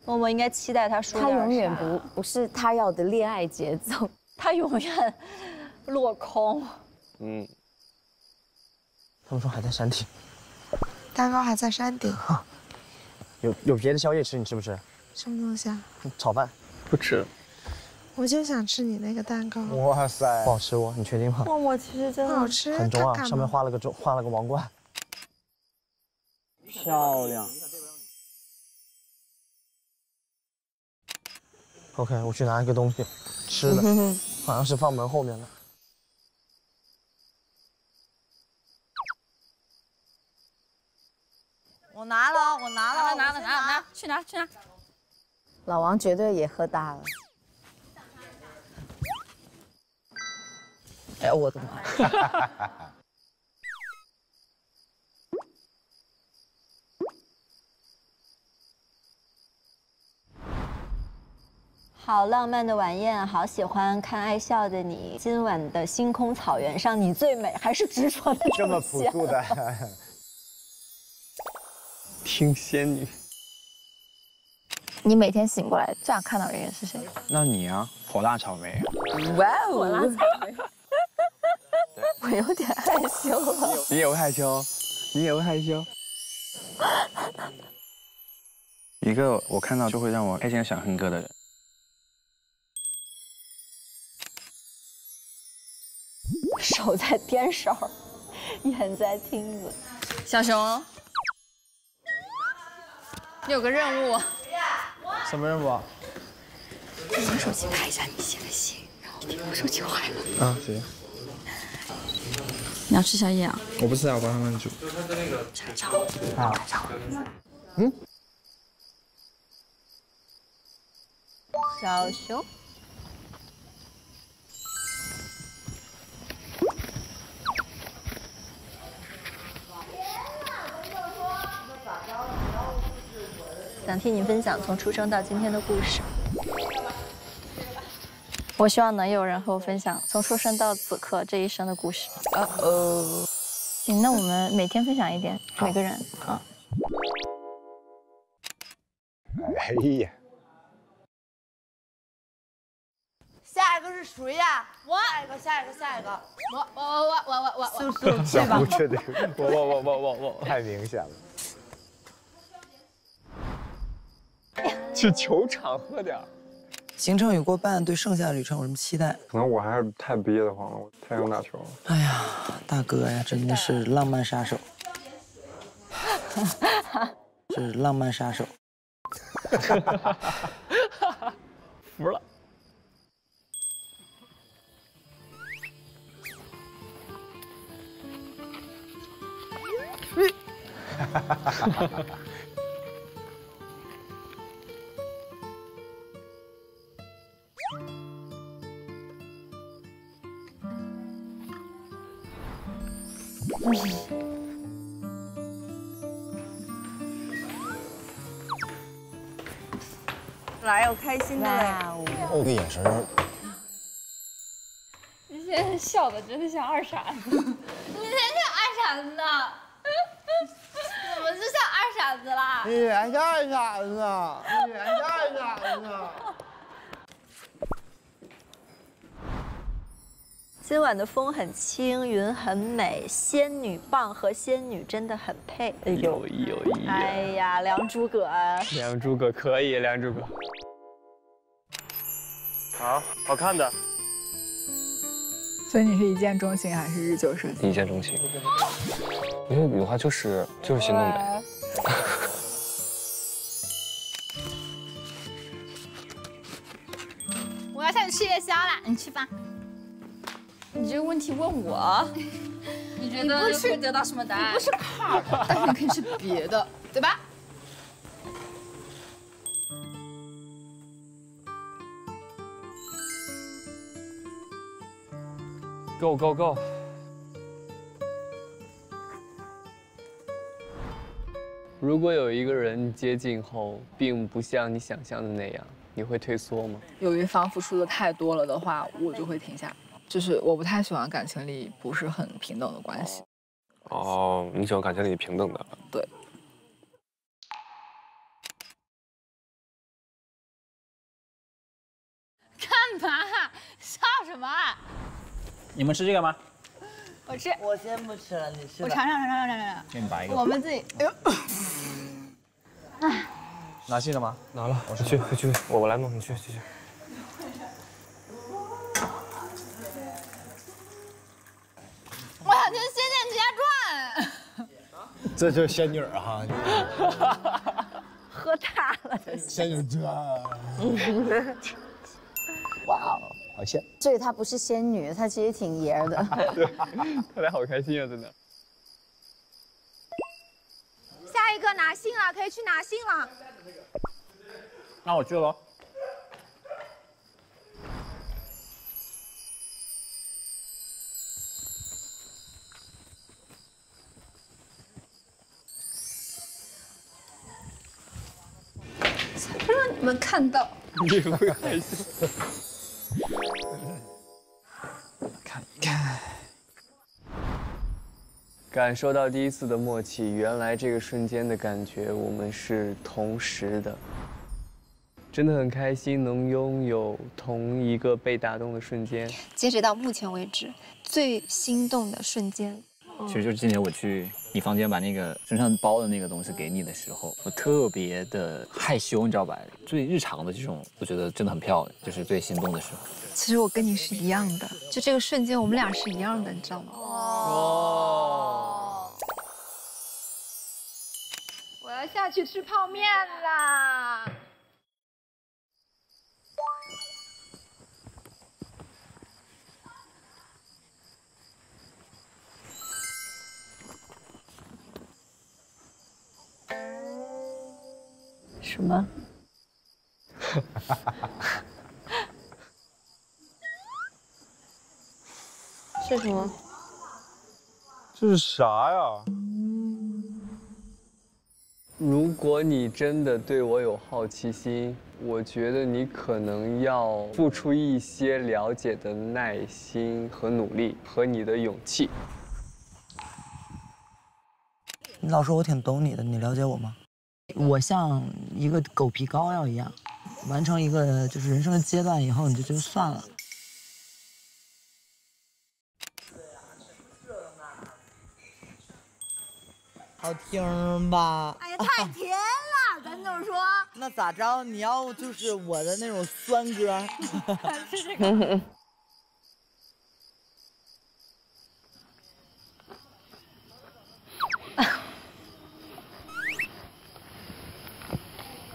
Speaker 6: 默默应该期待他说
Speaker 5: 他永远不是他要的恋爱节奏，
Speaker 6: 他永远落空。
Speaker 15: 他们说还在山顶。
Speaker 8: 蛋糕还在山顶。
Speaker 15: 有别的宵夜吃，你吃不吃？
Speaker 8: 什么东西啊？
Speaker 15: 炒饭。
Speaker 11: 不吃。
Speaker 8: 我就想吃你那个蛋糕。
Speaker 16: 哇塞，
Speaker 15: 不好吃哦，你确定吗？
Speaker 10: 默默其实真的
Speaker 8: 好吃，
Speaker 15: 很重啊，上面画了个王冠。
Speaker 12: 漂亮。
Speaker 15: OK， 我去拿一个东西，吃的，好像是放门后面的。
Speaker 18: 我拿了，拿，去拿。
Speaker 5: 老王绝对也喝大了。
Speaker 12: 哎，我的妈！
Speaker 6: 好浪漫的晚宴，好喜欢看爱笑的你。今晚的星空草原上，你最美，还是执着的
Speaker 16: 这么朴素的。
Speaker 4: 听仙女。
Speaker 1: 你每天醒过来最想看到的人是谁？
Speaker 2: 那你啊，火辣草莓。
Speaker 1: 哇哦，火辣草莓。我有点害羞了。
Speaker 2: 你也会害羞？你也会害羞？一个我看到就会让我开心的想哼歌的人。
Speaker 6: 手在颠勺，眼在听子。
Speaker 18: 小熊，你有个任务。
Speaker 3: 什么任务？
Speaker 18: 用手机拍一下你写的信，然后我手机坏了。
Speaker 2: 啊，行。
Speaker 1: 你要吃宵夜啊？
Speaker 2: 我不吃啊，我帮他们煮。
Speaker 1: 查找。
Speaker 2: 好。
Speaker 3: 嗯。
Speaker 6: 小熊。想听你分享从出生到今天的故事。
Speaker 1: 我希望能有人和我分享从出生到此刻这一生的故事。行，那我们每天分享一点，每个人啊。
Speaker 16: 哎呀，
Speaker 19: 下一个是谁呀？我。下一个。我。
Speaker 16: 叔，小胡确定。我，太明显了。
Speaker 4: 去球场喝点。
Speaker 12: 行程已过半，对剩下的旅程有什么期待？
Speaker 11: 可能我还是太憋得慌了，我太想打球了。
Speaker 12: 哎呀，大哥呀，真的是浪漫杀手，是浪漫杀手。
Speaker 9: 服了。
Speaker 19: 来，有开心的嘞！
Speaker 13: 这个眼神，
Speaker 18: 你现在笑的真的像二傻子，你才像二傻子呢！怎么就像二傻子啦？
Speaker 3: 你才像二傻子呢！你才像二傻子呢！
Speaker 6: 今晚的风很轻，云很美，仙女棒和仙女真的很配。哎呦，哎呀，梁诸葛啊！
Speaker 4: 梁诸葛可以，梁诸葛。好看的。
Speaker 7: 所以你是一见钟情还是日久生情？
Speaker 4: 一见钟情。因为有话就是心动呗。
Speaker 18: 我要上去吃夜宵啦，你去吧。你这个问题问我，你觉得会得到什么答案？不是卡，但是你可以是别的，对吧
Speaker 4: ？Go！ 如果有一个人接近后，并不像你想象的那样，你会退缩吗？
Speaker 7: 有一方付出的太多了的话，我就会停下。就是我不太喜欢感情里不是很平等的关系。
Speaker 4: 哦，你喜欢感情里平等的？
Speaker 7: 对。
Speaker 18: 干嘛？笑什么？
Speaker 9: 你们吃这个吗？
Speaker 18: 我吃。
Speaker 12: 我先不吃了，你吃。
Speaker 18: 我尝。
Speaker 9: 给你拔一个。
Speaker 18: 我们自己。哎呦。
Speaker 17: 哎。拿信了吗？
Speaker 4: 拿了。去，我来弄，你去。
Speaker 18: 我想听《仙剑奇侠传》。
Speaker 3: 这就是仙女哈。
Speaker 6: 喝大了这
Speaker 3: 仙女传。哇，好仙。
Speaker 5: 所以她不是仙女，她其实挺爷的。
Speaker 4: 对，他俩好开心啊，真的。
Speaker 18: 下一个拿信了，可以去拿信了。
Speaker 9: 那我去喽。
Speaker 18: 才不让你们看到
Speaker 4: 你会害羞。
Speaker 20: 看一看，感受到第一次的默契，原来这个瞬间的感觉我们是同时的，真的很开心能拥有同一个被打动的瞬间。
Speaker 8: 截止到目前为止，最心动的瞬间。
Speaker 9: 其实就是今年我去你房间把那个身上包的那个东西给你的时候，我特别的害羞，你知道吧？最日常的这种，我觉得真的很漂亮，就是最心动的时候。
Speaker 8: 其实我跟你是一样的，就这个瞬间我们俩是一样的，你知道吗？
Speaker 18: 哦。我要下去吃泡面啦。
Speaker 1: 什么？
Speaker 10: 是什么？
Speaker 11: 这是啥呀？
Speaker 20: 如果你真的对我有好奇心，我觉得你可能要付出一些了解的耐心和努力，和你的勇气。
Speaker 12: 你老说我挺懂你的，你了解我吗？我像一个狗皮膏药一样，完成一个就是人生的阶段以后，你就觉得算了。好听吧？
Speaker 19: 哎呀，太甜了，咱就是说。
Speaker 12: 那咋着？你要就是我的那种酸歌。
Speaker 19: 是这个。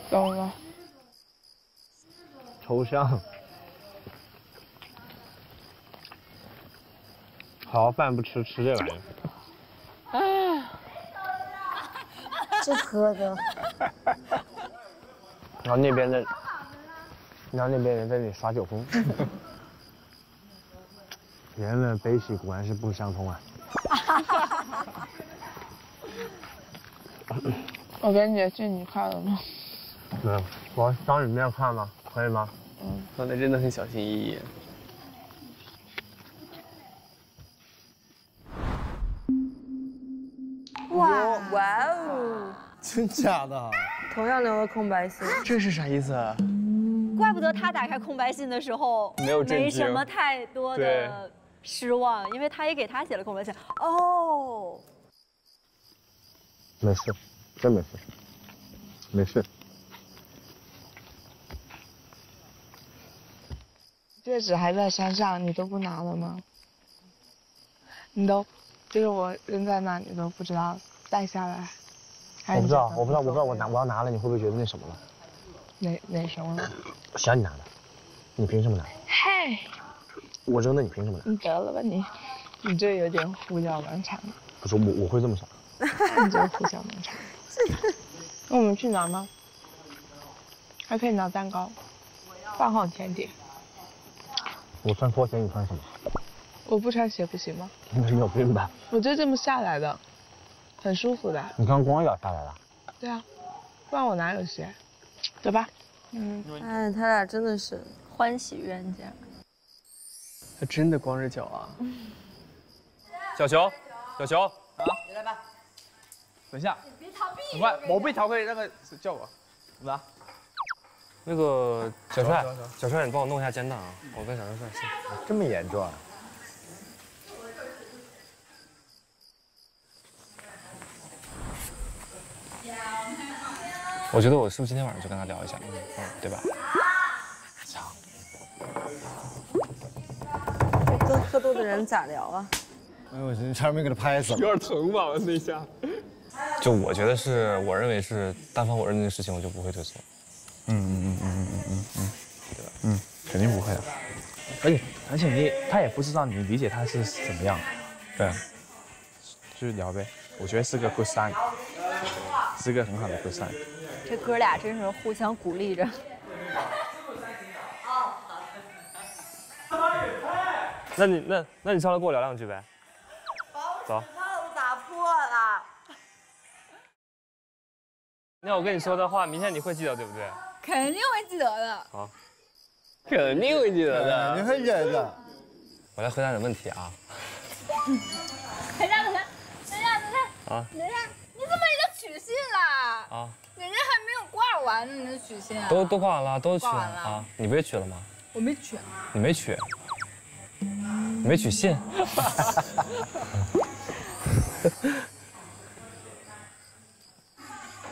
Speaker 7: 懂了。
Speaker 15: 抽象。好饭不吃，吃这玩意儿。
Speaker 19: 哎。这喝的。
Speaker 15: 然后那边的，然后那边人在那里耍酒疯。人们悲喜果然是不相通啊。
Speaker 7: 我给你的剧你看了吗？
Speaker 15: 没有，我当你面看吗？可以吗？
Speaker 20: 刚才真的很小心翼翼。
Speaker 10: 哇哦！
Speaker 13: 真假的？
Speaker 10: 同样留了空白信。
Speaker 20: 这是啥意思啊？
Speaker 6: 怪不得他打开空白信的时候
Speaker 20: 没有震惊，
Speaker 6: 没什么太多的失望，因为他也给他写了空白信。哦，
Speaker 15: 没事，真没事，没事。
Speaker 7: 戒指还在山上，你都不拿了吗？你都，就是我扔在那，你都不知道带下来。
Speaker 15: 我不知道，我要拿了，你会不会觉得那什么了？
Speaker 7: 那什么了？
Speaker 15: 想你拿的，你凭什么拿？
Speaker 7: 嘿，
Speaker 15: 我扔的，你凭什么拿？
Speaker 7: 你得了吧你这有点胡搅蛮缠的。
Speaker 15: 不是我会这么想。
Speaker 7: 你这胡搅蛮缠。那我们去哪吗？还可以拿蛋糕，饭后甜点。
Speaker 15: 我穿拖鞋，你穿什么？
Speaker 7: 我不穿鞋不行吗？
Speaker 15: 你有病吧？
Speaker 7: 我就这么下来的，很舒服的。
Speaker 15: 你刚光脚下来了？
Speaker 7: 对啊，不然我哪有鞋？走吧。
Speaker 10: 哎，他俩真的是
Speaker 6: 欢喜冤家。
Speaker 20: 他真的光着脚啊？
Speaker 9: 小熊，
Speaker 12: 啊，你来吧。
Speaker 9: 等一下，
Speaker 18: 别逃避。
Speaker 9: 很快，我被逃可以那个叫我，怎么了？
Speaker 4: 那个小帅，你帮我弄一下肩膀啊！我跟小帅是。
Speaker 16: 这么严重啊？
Speaker 4: 我觉得我是不是今天晚上就跟他聊一下，对吧？
Speaker 10: 都喝多的人咋聊啊？
Speaker 13: 哎呦，我差点没给他拍死了。
Speaker 20: 有点疼吧，那一下。
Speaker 4: 就我觉得是我认为是单方我认定的事情，我就不会退缩。
Speaker 2: 对吧？肯定不会的。而且他也不知道你理解他是怎么样。对啊，就是聊呗。我觉得是个 good sign， 是个很好的 good sign。
Speaker 6: 这哥俩真是互相鼓励着。
Speaker 4: 那你上来跟我聊两句呗。走。
Speaker 19: 把我打破了。
Speaker 4: 那我跟你说的话，明天你会记得，对不对？
Speaker 18: 肯定会记得的。
Speaker 4: 好，
Speaker 20: 肯定会记得的，
Speaker 3: 你会记得。
Speaker 4: 我来回答你的问题啊。
Speaker 18: 等一下，啊，
Speaker 20: 你怎么
Speaker 18: 已经取信了？
Speaker 4: 啊，
Speaker 18: 人家还没有挂完呢，你就取信啊？
Speaker 4: 都挂完了，都取了
Speaker 18: 挂完了
Speaker 4: 啊。你不也取了吗？
Speaker 18: 我没取。
Speaker 4: 你没取，你没取信。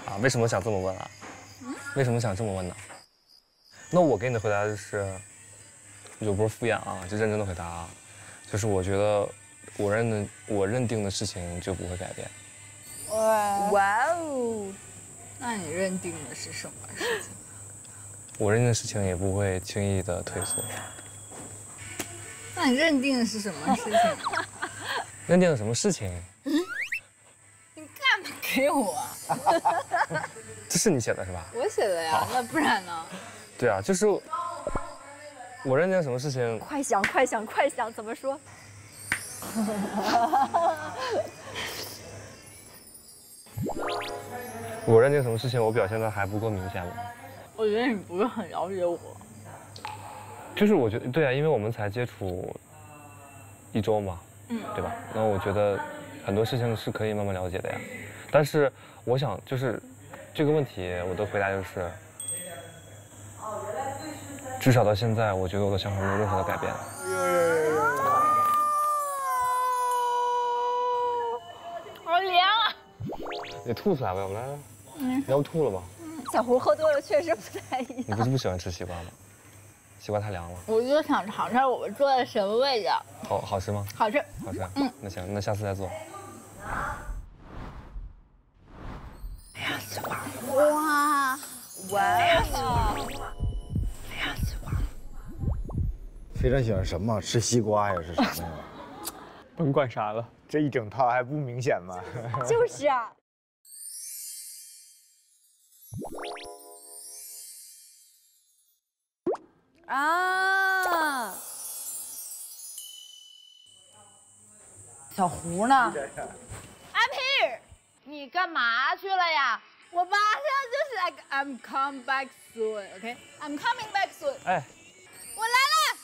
Speaker 4: 啊，为什么想这么问啊？为什么想这么问呢？那我给你的回答就是，就不是敷衍啊，就认真的回答啊，就是我觉得我认定的事情就不会改变。
Speaker 18: 哇哦，那你认定的是什么事情？
Speaker 4: 我认定的事情也不会轻易的退缩。
Speaker 18: 那你认定的是什么事情？
Speaker 4: 认定了什么事情？
Speaker 18: 你干嘛给我啊？
Speaker 4: 这是你写的是吧？
Speaker 18: 我写的呀，那不然呢？
Speaker 4: 对啊，就是我认定了什么事情。
Speaker 6: 快想，快想，快想，怎么说？
Speaker 4: 我认定什么事情，我表现的还不够明显吗？
Speaker 18: 我觉得你不是很了解我。
Speaker 4: 就是我觉得对啊，因为我们才接触1周嘛，对吧？那我觉得很多事情是可以慢慢了解的呀。但是我想就是这个问题，我的回答就是，至少到现在，我觉得我的想法没有任何的改变。
Speaker 18: 好凉啊！
Speaker 4: 你吐出来吧，我们来。你要不吐了吧？
Speaker 6: 小胡喝多了确实不太一样。
Speaker 4: 你不是不喜欢吃西瓜吗？西瓜太凉了。
Speaker 18: 我就想尝尝我们做的什么味道。
Speaker 4: 好吃吗？
Speaker 18: 好吃。
Speaker 4: 好吃。那行，那下次再做。
Speaker 18: 哇！
Speaker 3: 非常喜欢什么？吃西瓜呀，是什么呀？
Speaker 20: 甭管啥了，
Speaker 16: 这一整套还不明显吗？
Speaker 6: 就是啊。
Speaker 5: 啊！小胡呢
Speaker 19: ？I'm here。你干嘛去了呀？我马上就是 like I'm come back soon，OK？I'm coming back soon。
Speaker 4: 哎，
Speaker 19: 我来了，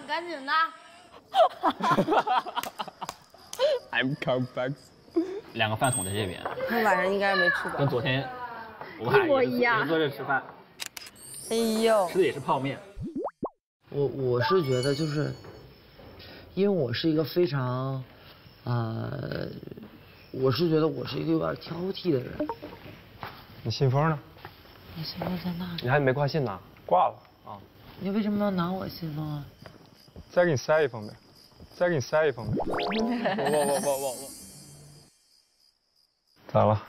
Speaker 19: 赶紧的。
Speaker 20: I'm come back。
Speaker 9: 2个饭桶在这边。
Speaker 10: 他晚上应该没吃饱。
Speaker 9: 跟昨天我们俩也坐这吃饭。
Speaker 10: 哎呦，
Speaker 9: 吃的也是泡面。
Speaker 12: 我是觉得就是，因为我是一个非常，我是觉得我是一个有点挑剔的人。
Speaker 11: 你信封呢？
Speaker 12: 你信封在那里。
Speaker 4: 你还没挂信呢？
Speaker 11: 挂了
Speaker 4: 啊。
Speaker 12: 你为什么要拿我信封啊？
Speaker 11: 再给你塞一封呗，再给你塞一封呗。
Speaker 20: 我。
Speaker 11: 咋了？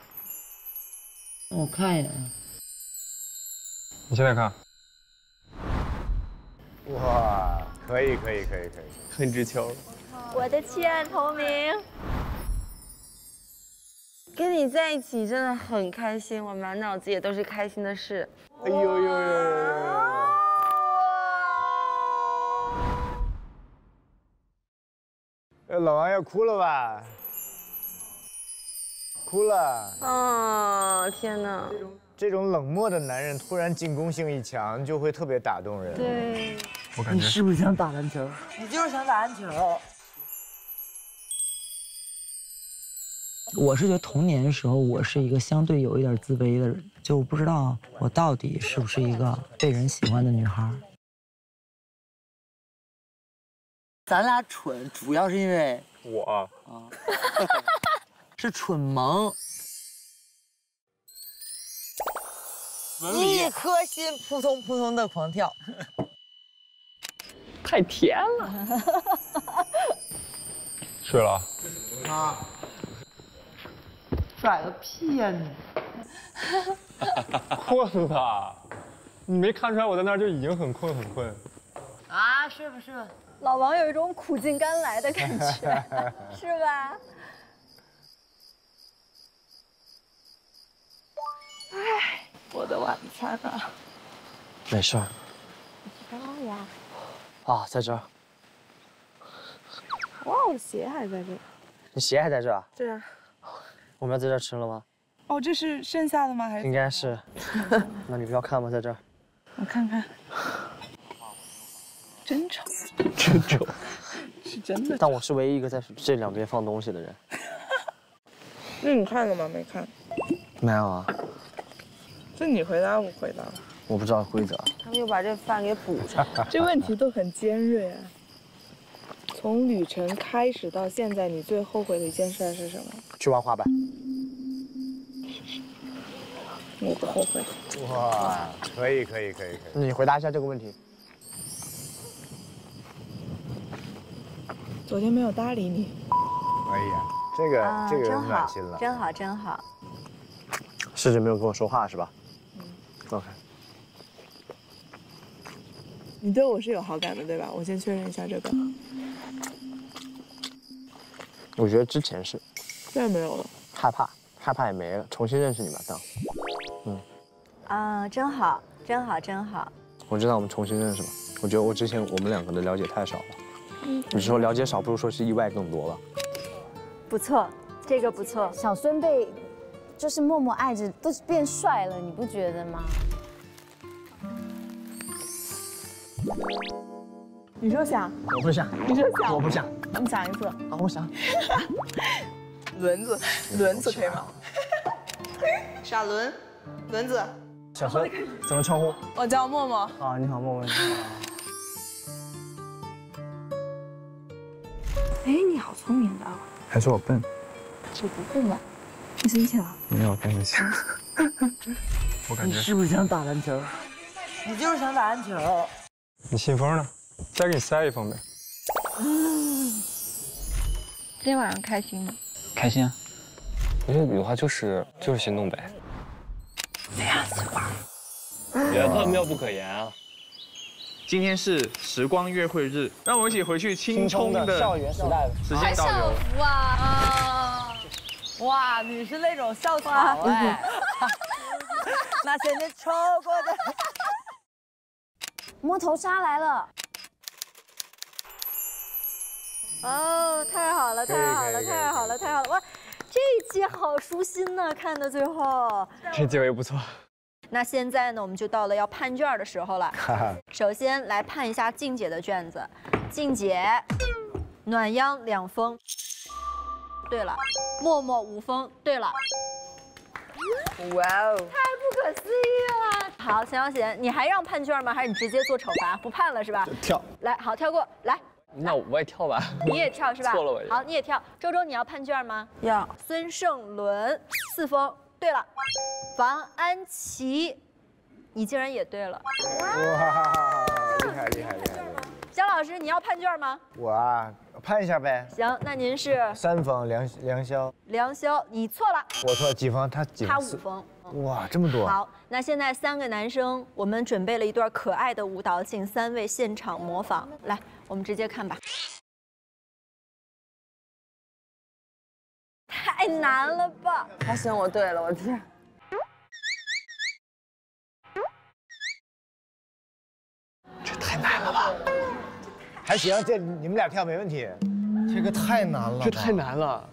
Speaker 12: 让我看一眼。
Speaker 11: 你现在看。
Speaker 16: 哇，可以，
Speaker 20: 很值球。
Speaker 6: 我的弃暗投明。
Speaker 10: 跟你在一起真的很开心，我满脑子也都是开心的事。
Speaker 16: 哎呦！老王要哭了吧？哭了。
Speaker 10: 哦，天哪！
Speaker 16: 这种冷漠的男人突然进攻性一强，就会特别打动人。
Speaker 6: 对。
Speaker 11: 我感觉。
Speaker 12: 你是不是想打篮球？你就是想打篮球。我是觉得童年的时候，我是一个相对有一点自卑的人，就我不知道我到底是不是一个被人喜欢的女孩。咱俩蠢，主要是因为
Speaker 11: 我
Speaker 12: 是蠢萌。一颗心扑通扑通的狂跳，
Speaker 20: 太甜了。
Speaker 11: 睡了
Speaker 12: 啊？拽个屁呀你！
Speaker 11: 困了，你没看出来我在那儿就已经很困。
Speaker 19: 啊，睡吧。
Speaker 6: 老王有一种苦尽甘来的感觉，是吧？
Speaker 7: 唉，我的晚餐啊。
Speaker 15: 没事儿。
Speaker 7: 高呀。
Speaker 15: 啊，在这儿。
Speaker 7: 哇，我的鞋还在这。
Speaker 15: 你鞋还在这儿？
Speaker 7: 对啊。
Speaker 15: 我们要在这儿吃了吗？
Speaker 7: 哦，这是剩下的吗？还是？
Speaker 15: 应该是。那你不要看吗？在这儿。
Speaker 7: 我看看。真丑。
Speaker 15: 真丑。
Speaker 7: 是真的。
Speaker 15: 但我是唯一一个在这两边放东西的人。
Speaker 7: 那你看了吗？没看。
Speaker 15: 没有啊。
Speaker 7: 这你回答，我回答。
Speaker 15: 我不知道规则。
Speaker 10: 他们又把这饭给补上。
Speaker 7: 这问题都很尖锐啊。从旅程开始到现在，你最后悔的一件事是什么？
Speaker 15: 去玩滑板。
Speaker 7: 我不后悔。
Speaker 16: 哇，可以。
Speaker 15: 你回答一下这个问题。
Speaker 7: 昨天没有搭理你。
Speaker 16: 哎呀，这个
Speaker 6: 真好
Speaker 16: 暖心了，
Speaker 6: 真好，真好。
Speaker 15: 试着没有跟我说话是吧？OK。
Speaker 7: 你对我是有好感的，对吧？我先确认一下这个。
Speaker 15: 我觉得之前是。
Speaker 7: 现在没有了。
Speaker 15: 害怕也没了，重新认识你吧，当。
Speaker 6: 真好，真好，真好。
Speaker 15: 我知道我们重新认识吧。我觉得我之前我们两个的了解太少了。你说了解少，不如说是意外更多吧。
Speaker 6: 不错，这个不错。
Speaker 5: 小孙被就是默默爱着，都变帅了，你不觉得吗？
Speaker 7: 你说想？
Speaker 15: 我不想。
Speaker 7: 你说想？
Speaker 15: 我不想。
Speaker 7: 你想一次。
Speaker 15: 啊，我想。
Speaker 7: 轮子可以吗？傻轮，轮子。
Speaker 15: 小孙，怎么称呼？
Speaker 7: 我叫默默。
Speaker 15: 啊，你好，默默。
Speaker 7: 哎，你好聪明的。
Speaker 2: 还说我笨？
Speaker 7: 我不笨吧？你生气了？
Speaker 2: 没有，开玩笑。我感觉
Speaker 12: 你是不是想打篮球？你就是想打篮球。
Speaker 11: 你信封呢？再给你塞一封呗。
Speaker 8: 今天晚上开心吗？
Speaker 9: 开心啊！我觉得有话就是心动呗。
Speaker 8: 这样子吧。
Speaker 9: 缘分妙不可言啊！
Speaker 2: 今天是时光约会日，让我们一起回去青葱的
Speaker 12: 校园时代
Speaker 2: 时间倒流。
Speaker 12: 哇，你是那种校草哎，那些年错过的。
Speaker 5: 摸头杀来了。
Speaker 6: 哦，太好了，太好了，太好了，太好了！哇，这一期好舒心呢，看到最后。
Speaker 11: 这结尾不错。
Speaker 6: 那现在呢，我们就到了要判卷的时候了。首先来判一下静姐的卷子。静姐，暖阳2封。对了，默默5封。对了。
Speaker 10: 哇哦！
Speaker 6: 太不可思议了！好，陈小贤，你还让判卷吗？还是你直接做惩罚？不判了是吧？
Speaker 11: 跳。
Speaker 6: 来，好，跳过来。
Speaker 9: 那我也跳吧。
Speaker 6: 你也跳是吧？
Speaker 9: 错了我。
Speaker 6: 好，你也跳。周周，你要判卷吗？
Speaker 10: 要。
Speaker 6: 孙胜伦4封。对了，王安琪，你竟然也对了。
Speaker 16: 哇，厉害！
Speaker 6: 姜老师，你要判卷吗？
Speaker 16: 我啊，判一下呗。
Speaker 6: 行，那您是
Speaker 16: 3封，梁潇。
Speaker 6: 梁潇，你错了。
Speaker 16: 我错几封？他
Speaker 6: 5封。
Speaker 16: 哇，这么多！
Speaker 6: 好，那现在3个男生，我们准备了一段可爱的舞蹈，请3位现场模仿。来，我们直接看吧。太难了吧！
Speaker 10: 还行，我对了，我天。
Speaker 16: 这太难了吧？还行，这你们俩跳没问题。
Speaker 13: 这个太难了，
Speaker 20: 这太难了。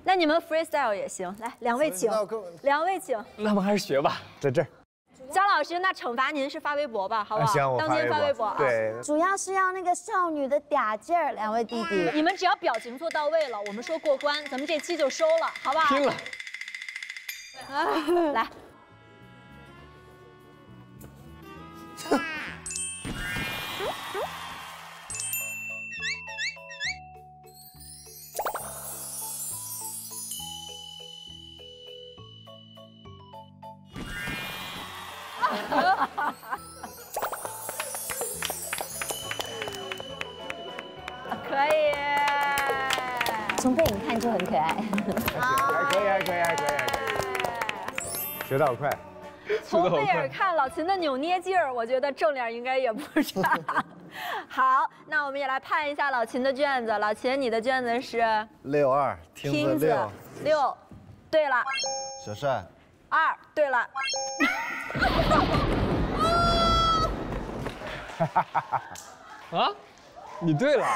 Speaker 6: 那你们 freestyle 也行，来，2位请，2位请。
Speaker 20: 那我们还是学吧，
Speaker 16: 在这儿。
Speaker 6: 姜老师，那惩罚您是发微博吧，好不好？
Speaker 16: 行，我
Speaker 6: 当今发微博。
Speaker 16: 对，
Speaker 5: 主要是要那个少女的嗲劲儿，2位弟弟。
Speaker 6: 你们只要表情做到位了，我们说过关，咱们这期就收了，好不好？
Speaker 20: 拼了！
Speaker 6: 来。可以，
Speaker 5: 从背影看就很可爱。
Speaker 16: 还可以。学得好快。
Speaker 6: 从背影看老秦的扭捏劲儿，我觉得正脸应该也不差。好，那我们也来判一下老秦的卷子。老秦，你的卷子是
Speaker 13: 62，听子
Speaker 6: 6，对了。
Speaker 13: 小帅
Speaker 6: 2，对了。
Speaker 20: 啊，你对了。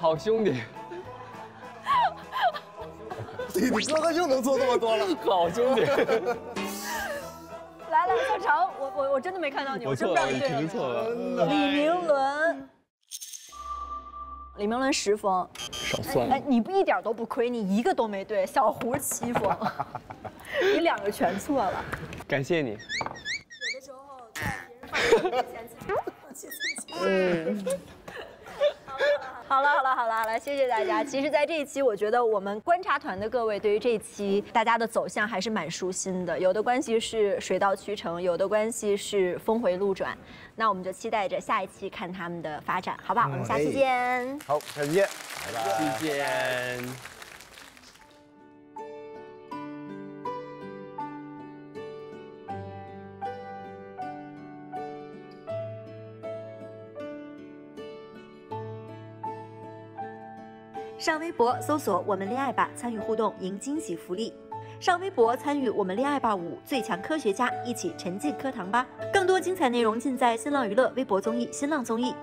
Speaker 20: 好兄弟。
Speaker 3: 你哥哥就能做这么多了，
Speaker 20: 好兄弟。
Speaker 6: 来，小常，我真的没看到你，我真不知道你对了。
Speaker 20: 错了。
Speaker 6: 李明伦。李明伦10封，
Speaker 20: 少算了。
Speaker 6: 哎，你一点都不亏，你一个都没对。小胡7封，你2个全错了。
Speaker 20: 感谢你。
Speaker 6: 有的时候在别人放弃之前，放弃自己。好了，谢谢大家。其实，在这一期，我觉得我们观察团的各位对于这一期大家的走向还是蛮舒心的。有的关系是水到渠成，有的关系是峰回路转。那我们就期待着下一期看他们的发展，好不好？我们下期见。
Speaker 16: 好，下期见，
Speaker 20: 拜拜，再见。
Speaker 6: 上微博搜索“我们恋爱吧”，参与互动，赢惊喜福利。上微博参与“我们恋爱吧5最强科学家”，一起沉浸课堂吧。更多精彩内容尽在新浪娱乐微博综艺、新浪综艺。